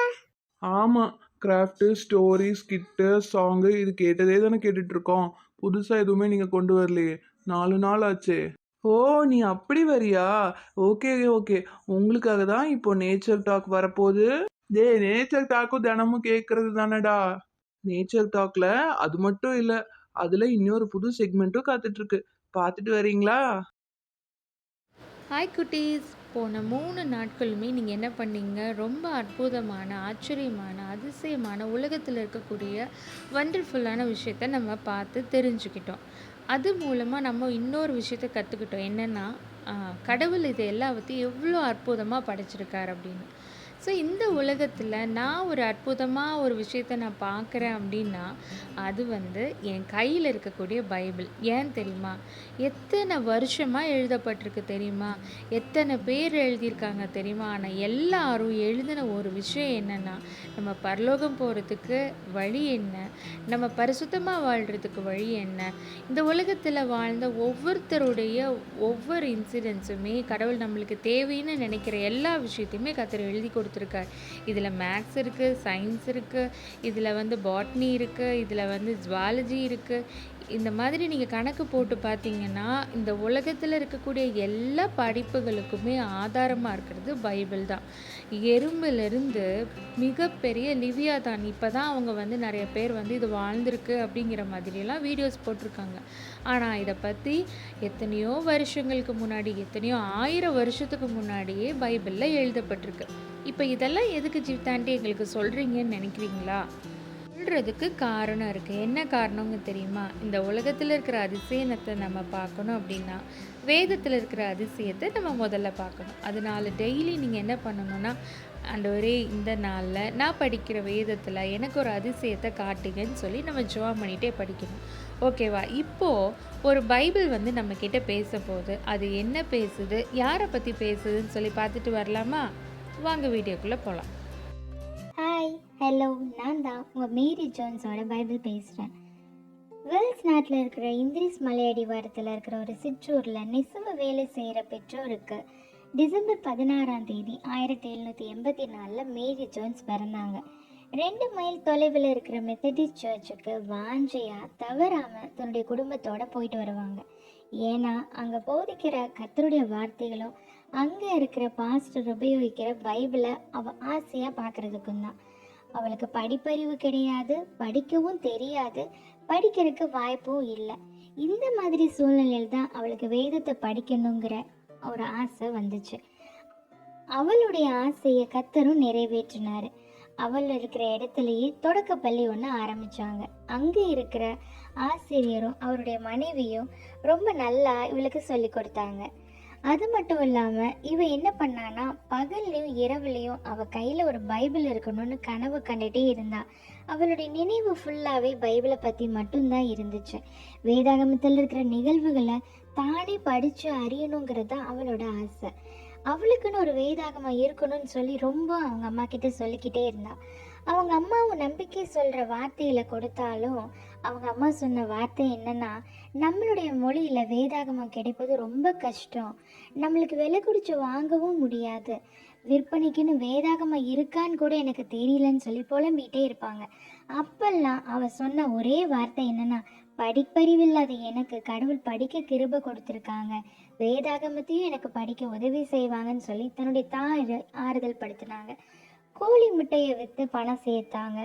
ஆமாம், கிராஃப்ட்டு, ஸ்டோரி, ஸ்கிட்டு, சாங்கு இது கேட்டதே தானே கேட்டுட்ருக்கோம். புதுசாக எதுவுமே நீங்கள் கொண்டு வரலையே, 4 நாள் ஆச்சு. ஓ, நீ அப்படி வரியா? ஓகே ஓகே, உங்களுக்காக தான் இப்போ நேச்சர் டாக் வரப்போகுது. நேச்சர் டாக்கும் தினமும் கேட்குறது தானடா. நேச்சர் டாக்ல அது மட்டும் இல்லை, அதில் இன்னொரு புது செக்மெண்ட்டும் காத்துட்ருக்கு, பார்த்துட்டு வரீங்களா? ஹாய் குட்டீஸ், போன 3 நாட்களுமே நீங்கள் என்ன பண்ணீங்க? ரொம்ப அற்புதமான, ஆச்சரியமான, அதிசயமான, உலகத்தில் இருக்கக்கூடிய வண்டர்ஃபுல்லான விஷயத்த நம்ம பார்த்து தெரிஞ்சுக்கிட்டோம். அது மூலமாக நம்ம இன்னொரு விஷயத்த கற்றுக்கிட்டோம். என்னென்னா, கடவுள் இது எல்லாத்தையும் எவ்வளோ அற்புதமாக படைச்சிருக்கார் அப்படின்னு. ஸோ இந்த உலகத்தில் நான் ஒரு அற்புதமாக ஒரு விஷயத்தை நான் பார்க்குறேன் அப்படின்னா அது வந்து என் கையில் இருக்கக்கூடிய பைபிள். ஏன் தெரியுமா? எத்தனை வருஷமாக எழுதப்பட்டிருக்கு தெரியுமா? எத்தனை பேர் எழுதியிருக்காங்க தெரியுமா? ஆனால் எல்லாரும் எழுதின ஒரு விஷயம் என்னென்னா, நம்ம பரலோகம் போகிறதுக்கு வழி என்ன, நம்ம பரிசுத்தமாக வாழ்கிறதுக்கு வழி என்ன, இந்த உலகத்தில் வாழ்ந்த ஒவ்வொருத்தருடைய ஒவ்வொரு இன்சிடென்ட்ஸுமே கடவுள் நம்மளுக்கு தேவைன்னு நினைக்கிற எல்லா விஷயத்தையுமே கர்த்தர் எழுதி கொடுத்துருக்கார். இதில் மேக்ஸ் இருக்குது, சயின்ஸ் இருக்குது, இதில் வந்து பாட்னி இருக்குது, இதில் வந்து ஜுவாலஜி இருக்குது. இந்த மாதிரி நீங்கள் கணக்கு போட்டு பார்த்தீங்கன்னா இந்த உலகத்தில் இருக்கக்கூடிய எல்லா படிப்புகளுக்குமே ஆதாரமாக இருக்கிறது பைபிள் தான். எறும்பிலிருந்து மிகப்பெரிய லிவியாதான், இப்போ தான் அவங்க வந்து நிறைய பேர் வந்து இது வாழ்ந்திருக்கு அப்படிங்கிற மாதிரியெல்லாம் வீடியோஸ் போட்டிருக்காங்க. ஆனால் இதை பற்றி எத்தனையோ வருஷங்களுக்கு முன்னாடி, எத்தனையோ 1000 வருஷத்துக்கு முன்னாடியே பைபிளில் எழுதப்பட்டிருக்கு. இப்போ இதெல்லாம் எதுக்கு ஜீவிதாண்டி எங்களுக்கு சொல்கிறீங்கன்னு நினைக்கிறீங்களா? சொல்கிறதுக்கு காரணம் இருக்குது. என்ன காரணம்னு தெரியுமா? இந்த உலகத்தில் இருக்கிற அதிசயத்தை நம்ம பார்க்கணும் அப்படின்னா வேதத்தில் இருக்கிற அதிசயத்தை நம்ம முதல்ல பார்க்கணும். அதனால டெய்லி நீங்கள் என்ன பண்ணணும்னா, ஆண்டவரே இந்த நாளில் நான் படிக்கிற வேதத்தில் எனக்கு ஒரு அதிசயத்தை காட்டுங்கன்னு சொல்லி நம்ம ஜெபம் பண்ணிகிட்டே படிக்கணும். ஓகேவா? இப்போது ஒரு பைபிள் வந்து நம்மக்கிட்ட பேச போகுது. அது என்ன பேசுது, யாரை பற்றி பேசுதுன்னு சொல்லி பார்த்துட்டு வரலாமா? வாங்க வீடியோக்குள்ளே போகலாம். ஹாய், ஹலோ, நான் தான் உங்கள் மேரி ஜோன்ஸோட பைபிள் பேசுகிறேன். வேல்ஸ் நாட்டில் இருக்கிற இந்திரிஸ் மலையடிவாரத்தில் இருக்கிற ஒரு சிற்றூரில் நெசவு வேலை செய்கிற பெற்றோருக்கு டிசம்பர் 16ஆம் தேதி 1784 மேரி ஜோன்ஸ் பிறந்தாங்க. 2 மைல் தொலைவில் இருக்கிற மெத்தடிஸ்ட் சர்ச்சுக்கு வாஞ்சையாக தவறாமல் தன்னுடைய குடும்பத்தோடு போயிட்டு வருவாங்க. ஏன்னா அங்கே போதிக்கிற கர்த்தருடைய வார்த்தைகளும் அங்கே இருக்கிற பாஸ்டர் உபயோகிக்கிற பைபிளை அவள் ஆசையாக பார்க்குறதுக்கும் தான். அவளுக்கு படிப்பறிவு கிடையாது, படிக்கவும் தெரியாது, படிக்கிறதுக்கு வாய்ப்பும் இல்லை. இந்த மாதிரி சூழ்நிலையில் தான் அவளுக்கு வேதத்தை படிக்கணுங்கிற ஒரு ஆசை வந்துச்சு. அவளுடைய ஆசையை கர்த்தரும் நிறைவேற்றினார். அவள் இருக்கிற இடத்துலையே தொடக்கப்பள்ளி ஒன்று ஆரம்பித்தாங்க. அங்கே இருக்கிற ஆசிரியரும் அவருடைய மனைவியும் ரொம்ப நல்லா இவளுக்கு சொல்லி கொடுத்தாங்க. அது மட்டும் இல்லாமல் இவ என்ன பண்ணான்னா, பகல்லையும் இரவுலையும் அவள் கையில் ஒரு பைபிள் இருக்கணும்னு கனவு கண்டுகிட்டே இருந்தா. அவளுடைய நினைவு ஃபுல்லாகவே பைபிளை பற்றி மட்டும்தான் இருந்துச்சு. வேதாகமத்தில் இருக்கிற நிகழ்வுகளை தானே படித்து அறியணுங்கிறது தான் அவளோட ஆசை. அவளுக்குன்னு ஒரு வேதாகமம் இருக்கணும்னு சொல்லி ரொம்ப அவங்க அம்மா கிட்ட சொல்லிக்கிட்டே இருந்தா. அவங்க அம்மாவும் நம்பிக்கை சொல்கிற வார்த்தைகளை கொடுத்தாலும் அவங்க அம்மா சொன்ன வார்த்தை என்னன்னா, நம்மளுடைய மொழியில் வேதாகமம் கிடைப்பது ரொம்ப கஷ்டம், நம்மளுக்கு விலை குடிச்சு வாங்கவும் முடியாது, விற்பனைக்குன்னு வேதாகமம் இருக்கான்னு கூட எனக்கு தெரியலன்னு சொல்லி புலம்பிகிட்டே இருப்பாங்க. அப்பெல்லாம் அவள் சொன்ன ஒரே வார்த்தை என்னன்னா, படிப்பறிவில்லாத எனக்கு கடவுள் படிக்க கிருபை கொடுத்துருக்காங்க, வேதாகமத்தையும் எனக்கு படிக்க உதவி செய்வாங்கன்னு சொல்லி தன்னுடைய தாய் ஆறுதல் படுத்தினாங்க. கோழி முட்டையை விற்று பணம் சேர்த்தாங்க.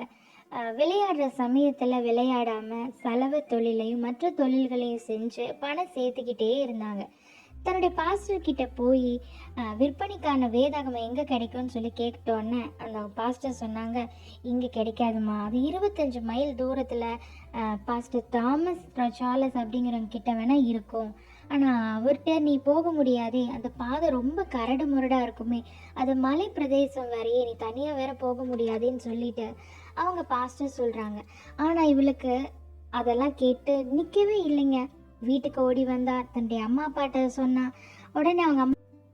விளையாடுற சமயத்தில் விளையாடாமல் சலவை தொழிலையும் மற்ற தொழில்களையும் செஞ்சு பணம் சேர்த்துக்கிட்டே இருந்தாங்க. தன்னுடைய பாஸ்டர் கிட்ட போய் விற்பனைக்கான வேதாகமம் எங்கே கிடைக்கும்னு சொல்லி கேட்டோன்னே அந்த பாஸ்டர் சொன்னாங்க, இங்கே கிடைக்காதுமா, அது 25 மைல் தூரத்தில் பாஸ்டர் தாமஸ் சார்லஸ் அப்படிங்கிறவங்க கிட்ட வேணால் இருக்கும், ஆனால் அவர்கிட்ட நீ போக முடியாதே, அந்த பாதை ரொம்ப கரடு முரடாக இருக்குமே, அது மலை பிரதேசம் வரையே நீ தனியாக வேற போக முடியாதுன்னு சொல்லிட்டு அவங்க பாஸ்டர் சொல்கிறாங்க. ஆனால் இவளுக்கு அதெல்லாம் கேட்டு நிற்கவே இல்லைங்க. வீட்டுக்கு ஓடி வந்தா, தன்னுடைய அம்மா அப்பாட்ட சொன்னா. உடனே அவங்க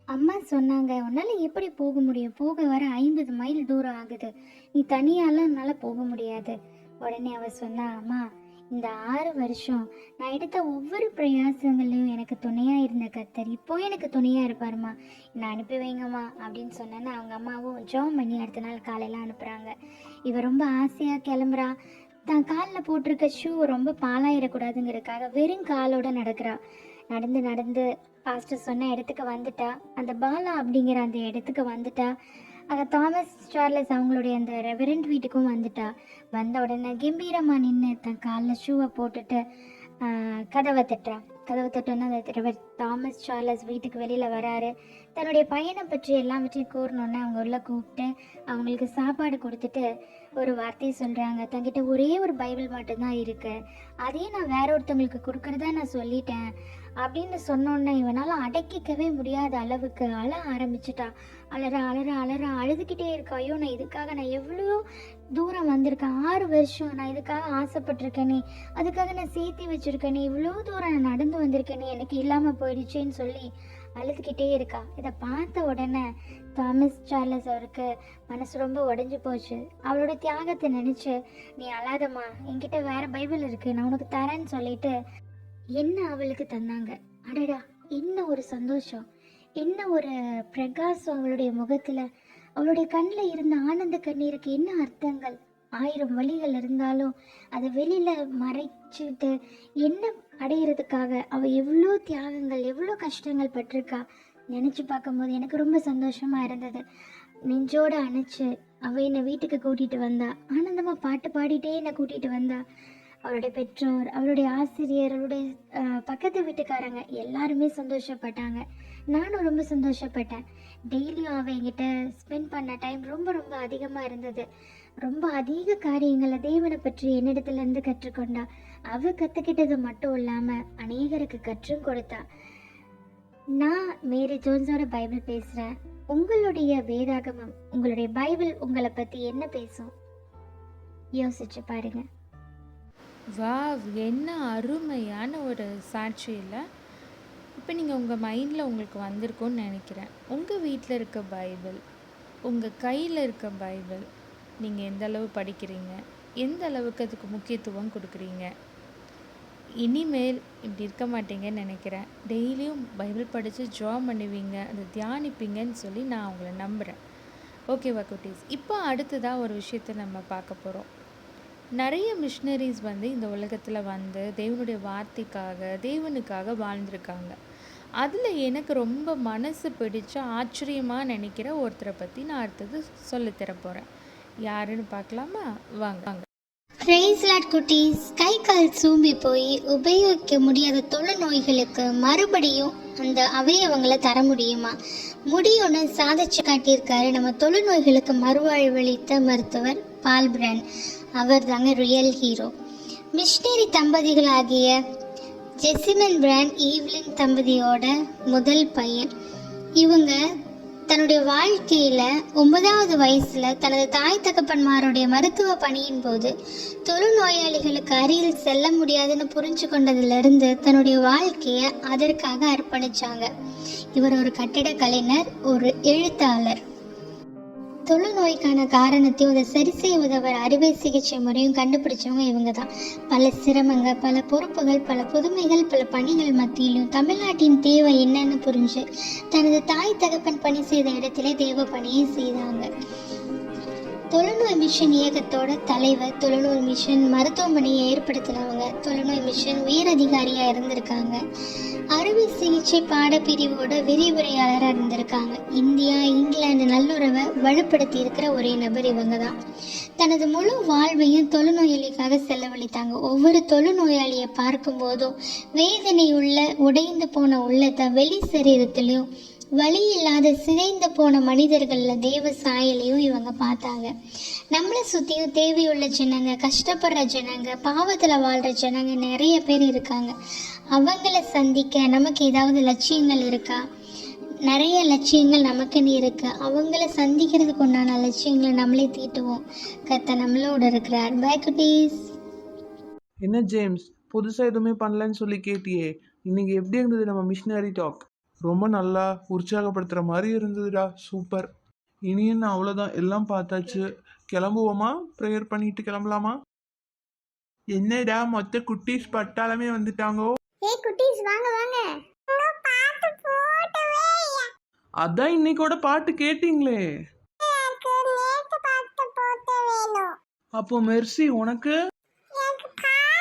அம்மா சொன்னாங்க, உன்னால் எப்படி போக முடியும், போக வர 50 மைல் தூரம் ஆகுது, நீ தனியாலாம் உன்னால் போக முடியாது. உடனே அவள் சொன்னா, அம்மா இந்த 6 வருஷம் நான் எடுத்த ஒவ்வொரு பிரயாசங்களையும் எனக்கு துணையாக இருந்த கர்த்தர் இப்போ எனக்கு துணையாக இருப்பாருமா, என்னை அனுப்பி வைங்கம்மா அப்படின்னு சொன்னேன்னா அவங்க அம்மாவும் ஜெபம் பண்ணி அடுத்த நாள் காலையில் அனுப்புகிறாங்க. இவ ரொம்ப ஆசையாக கிளம்புறா. தான் காலில் போட்டிருக்க ஷூ ரொம்ப பாலாயிடக்கூடாதுங்கிறதுக்காக வெறும் காலோட நடக்கிறா. நடந்து நடந்து பாஸ்டர் சொன்ன இடத்துக்கு வந்துட்டா. அந்த பாலா அப்படிங்கிற அந்த இடத்துக்கு வந்துட்டா. அங்கே தாமஸ் சார்லஸ் அவங்களுடைய அந்த ரெவரண்ட் வீட்டுக்கும் வந்துட்டா. வந்த உடனே கம்பீரமாக நின்று தன் காலில் ஷூவை போட்டுட்டு கதவை தட்டுறா. கதவை தட்டோன்னா அந்த தாமஸ் சார்லஸ் வீட்டுக்கு வெளியில் வராரு. தன்னுடைய பையனை பற்றி எல்லாவற்றையும் கூறணுன்னு அவங்க உள்ள கூப்பிட்டு அவங்களுக்கு சாப்பாடு கொடுத்துட்டு ஒரு வார்த்தையை சொல்கிறாங்க, தங்கிட்ட ஒரே ஒரு பைபிள் மட்டும்தான் இருக்குது, அதையும் நான் வேற ஒருத்தவங்களுக்கு கொடுக்குறதா நான் சொல்லிட்டேன், அப்படின்னு சொன்னோன்னே இவனால் அடக்கிக்கவே முடியாத அளவுக்கு அழ ஆரம்பிச்சிட்டா. அலற அலற அலற அழுதுகிட்டே இருக்கா. ஐயோ, நான் எவ்வளோ தூரம் வந்திருக்கேன், 6 வருஷம் நான் இதுக்காக ஆசைப்பட்டிருக்கேனே, அதுக்காக நான் சேர்த்து வச்சுருக்கேனே, இவ்வளோ தூரம் நான் நடந்து வந்திருக்கேனே, எனக்கு இல்லாமல் போயிடுச்சேன்னு சொல்லி அழுதுகிட்டே இருக்கா. இதை பார்த்த உடனே தாமஸ் சார்லஸ் அவருக்கு மனசு ரொம்ப உடஞ்சி போச்சு. அவளோட தியாகத்தை நினச்சி, நீ அழாதம்மா, என்கிட்ட வேற பைபிள் இருக்குது, நான் உனக்கு தரேன்னு சொல்லிட்டு என்ன அவளுக்கு தந்தாங்க. அடடா, என்ன ஒரு சந்தோஷம், என்ன ஒரு பிரகாசம் அவளுடைய முகத்தில். அவளுடைய கண்ணில் இருந்த ஆனந்த கண்ணீருக்கு என்ன அர்த்தங்கள். 1000 வழிகள் இருந்தாலும் அதை வெளியில் மறைச்சிட்டு என்ன அடையிறதுக்காக அவள் எவ்வளோ தியாகங்கள், எவ்வளோ கஷ்டங்கள் பட்டிருக்கா. நினச்சி பார்க்கும்போது எனக்கு ரொம்ப சந்தோஷமாக இருந்தது. நெஞ்சோடு அணைச்சி அவள் என்னை வீட்டுக்கு கூட்டிகிட்டு வந்தா. ஆனந்தமாக பாட்டு பாடிட்டே என்னை கூட்டிகிட்டு வந்தா. அவளுடைய பெற்றோர், அவளுடைய ஆசிரியர், அவளுடைய பக்கத்து வீட்டுக்காரங்க எல்லாருமே சந்தோஷப்பட்டாங்க. நானும் ரொம்ப சந்தோஷப்பட்டேன். டெய்லியும் அவள் என்கிட்ட ஸ்பெண்ட் பண்ண டைம் ரொம்ப ரொம்ப அதிகமாக இருந்தது. ரொம்ப அதிக காரியங்களை தேவனை பற்றி என்னிடத்துலேருந்து கற்றுக்கொண்டா. அவள் கற்றுக்கிட்டது மட்டும் இல்லாமல் அநேகருக்கு கற்றும் கொடுத்தா. நான் மேரி ஜோன்ஸோட பைபிள் பேசுகிறேன். உங்களுடைய வேதாகமம், உங்களுடைய பைபிள் உங்களை பற்றி என்ன பேசும்? யோசிச்சு பாருங்க. வாவ், என்ன அருமையான ஒரு சாட்சி இல்லை? இப்போ நீங்கள் உங்கள் மைண்டில் உங்களுக்கு வந்திருக்கும்னு நினைக்கிறேன். உங்கள் வீட்டில் இருக்க பைபிள், உங்கள் கையில் இருக்க பைபிள், நீங்கள் எந்த அளவு படிக்கிறீங்க, எந்த அளவுக்கு அதுக்கு முக்கியத்துவம் கொடுக்குறீங்க. இனிமேல் இப்படி இருக்க மாட்டீங்கன்னு நினைக்கிறேன். டெய்லியும் பைபிள் படித்து ஜாப் பண்ணுவீங்க, அதை தியானிப்பீங்கன்னு சொல்லி நான் உங்களை நம்புகிறேன். ஓகேவா குட்டீஸ்? இப்போ அடுத்ததாக ஒரு விஷயத்தை நம்ம பார்க்க போகிறோம். நிறைய மிஷினரிஸ் இந்த உலகத்தில் தேவனுடைய வார்த்தைக்காக, தேவனுக்காக வாழ்ந்திருக்காங்க. அதில் எனக்கு ரொம்ப மனசு பிடிச்ச ஆச்சரியமாக நினைக்கிற ஒருத்தரை பற்றி நான் அடுத்தது சொல்லித்தர போகிறேன். யாருன்னு பார்க்கலாமா? வாங்க. பிரைஸ் லார்ட் குட்டீஸ். கை கால் சூம்பி போய் உபயோகிக்க முடியாத தொழுநோய்களுக்கு மறுபடியும் அந்த அவயவங்களை தர முடியுமா? முடியும்னு சாதிச்சு காட்டியிருக்காரு நம்ம தொழுநோய்களுக்கு மறுவாழ்வளித்த மருத்துவர் பால் பிராண்ட். அவர் தாங்க ரியல் ஹீரோ. மிஷினரி தம்பதிகளாகிய ஜெசிமன் பிராண்ட், ஈவ்லின் தம்பதியோட முதல் பையன். இவங்க தன்னுடைய வாழ்க்கையில் 9வது வயசில் தனது தாய் தகப்பன்மாருடைய மருத்துவ பணியின் போது தொழுநோயாளிகளுக்கு அருகில் செல்ல முடியாதுன்னு புரிஞ்சு கொண்டதுலேருந்து தன்னுடைய வாழ்க்கையை அதற்காக அர்ப்பணித்தாங்க. இவர் ஒரு கட்டிட கலைஞர், ஒரு எழுத்தாளர். தொழுநோய்க்கான காரணத்தையும் அதை சரி செய்ய உதவுற அறுவை சிகிச்சை முறையும் கண்டுபிடிச்சவங்க இவங்க தான். பல சிரமங்கள், பல பொறுப்புகள், பல புதுமைகள், பல பணிகள் மத்தியிலும் தமிழ்நாட்டின் தேவை என்னன்னு புரிஞ்சு தனது தாய் தகப்பன் பணி செய்த இடத்திலே தேவ பணியை செய்தாங்க. தொழுநோய் மிஷன் இயக்கத்தோட தலைவர், தொழுநோய் மிஷன் மருத்துவமனையை ஏற்படுத்தினவங்க, தொழுநோய் மிஷன் உயர் அதிகாரியாக இருந்திருக்காங்க. அறுவை சிகிச்சை பாடப்பிரிவோட விரிவுரையாளராக இருந்திருக்காங்க. இந்தியா இங்கிலாந்து நல்லுறவை வலுப்படுத்தி இருக்கிற ஒரே நபர் இவங்க தான். தனது முழு வாழ்வையும் தொழுநோயாளிக்காக செலவழித்தாங்க. ஒவ்வொரு தொழுநோயாளியை பார்க்கும்போதும் வேதனையுள்ள உடைந்து போன உள்ளத்தை வெளி சரீரத்திலையும் வழி இல்லாத சிதைந்து போன மனிதர்களில் தேவ சாயலையும் இவங்க பார்த்தாங்க. நம்மளை சுற்றியும் தேவையுள்ள ஜனங்க, கஷ்டப்படுற ஜனங்க, பாவத்தில் வாழ்கிற ஜனங்க நிறைய பேர் இருக்காங்க. அவங்கள சந்திக்க நமக்கு ஏதாவது லட்சியங்கள் இருக்கா? நிறைய லட்சியங்கள் நமக்குன்னு இருக்குது. அவங்கள சந்திக்கிறதுக்கு உண்டான லட்சியங்களை நம்மளே தீட்டுவோம். கர்த்தர் நம்மளோட இருக்கிறார். பை குட்டீஸ். என்ன ஜேம்ஸ், புதுசாக எதுவுமே பண்ணலன்னு சொல்லி கேட்டியே, இன்னைக்கு எப்படி இருந்தது நம்ம மிஷினரி டாக்? ரொம்ப நல்லா உற்சாகப்படுத்துகிற மாதிரி இருந்ததுடா. சூப்பர். இனி என்ன, அவ்வளோதான், எல்லாம் பார்த்தாச்சு. கிளம்புவோமா? ப்ரேயர் பண்ணிட்டு கிளம்பலாமா? என்னடா மொத்த குட்டீஸ் பட்டாளமே வந்துட்டாங்கோ. ஏய் குட்டீஸ், வாங்க வாங்க. பாட்டு போட்டவே இல்ல. அதான் இன்னைக்கோட பாட்டு கேட்டிங்களே. எனக்கு நேத்து பாட்டு போட்ட வேணும். அப்போ மெர்சி, உனக்கு? எனக்கு பாட்டு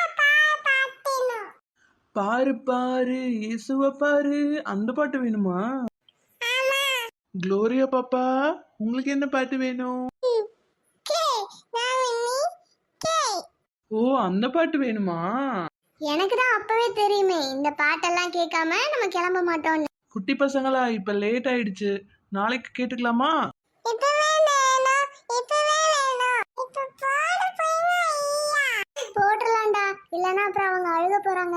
பாரு பாரு இயேசுவ பாரு, அந்த பாட்டு வேணுமா? ஆமா. க்ளோரியா பாப்பா, உங்களுக்கு என்ன பாட்டு வேணும்? ஓ, அந்த பாட்டு வேணுமா? எனக்கு தான் அப்பவே தெரியுமே, இந்த பாட்டெல்லாம் கேட்காம நம்ம கிளம்ப மாட்டோம். குட்டி பசங்களா, இப்ப லேட் ஆயிடுச்சு, நாளைக்கு கேட்டுக்கலாமா? போட்டுடலாம்டா, இல்லைன்னா அப்புறம் அவங்க அழுக போறாங்க.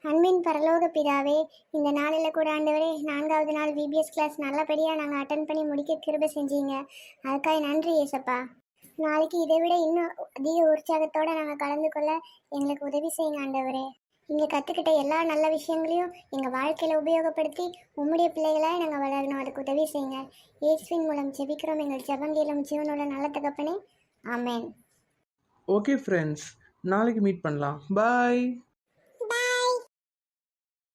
அன்பின் பரலோக பிதாவே, இந்த நாளில் கூட ஆண்டவரே 4வது நாள் விபிஎஸ் கிளாஸ் நல்லபடியாக நாங்கள் அட்டன் பண்ணி முடிக்க கிருபை செஞ்சீங்க. அதுக்காக நன்றி ஏசப்பா. நாளைக்கு இதை விட இன்னும் அதிக உற்சாகத்தோடு நாங்கள் கலந்து கொள்ள எங்களுக்கு உதவி செய்யுங்க ஆண்டவரே. இங்கே கற்றுக்கிட்ட எல்லா நல்ல விஷயங்களையும் எங்கள் வாழ்க்கையில் உபயோகப்படுத்தி உம்முடைய பிள்ளைகளாக நாங்கள் வளரணும். அதுக்கு உதவி செய்யுங்க. இயேசுவின் மூலம் ஜெபிக்கிறோம் எங்கள் ஜெபங்கேலும் ஜீவனோட நல்ல தகப்பனே, ஆமென். ஓகே ஃப்ரெண்ட்ஸ், நாளைக்கு மீட் பண்ணலாம். பாய்.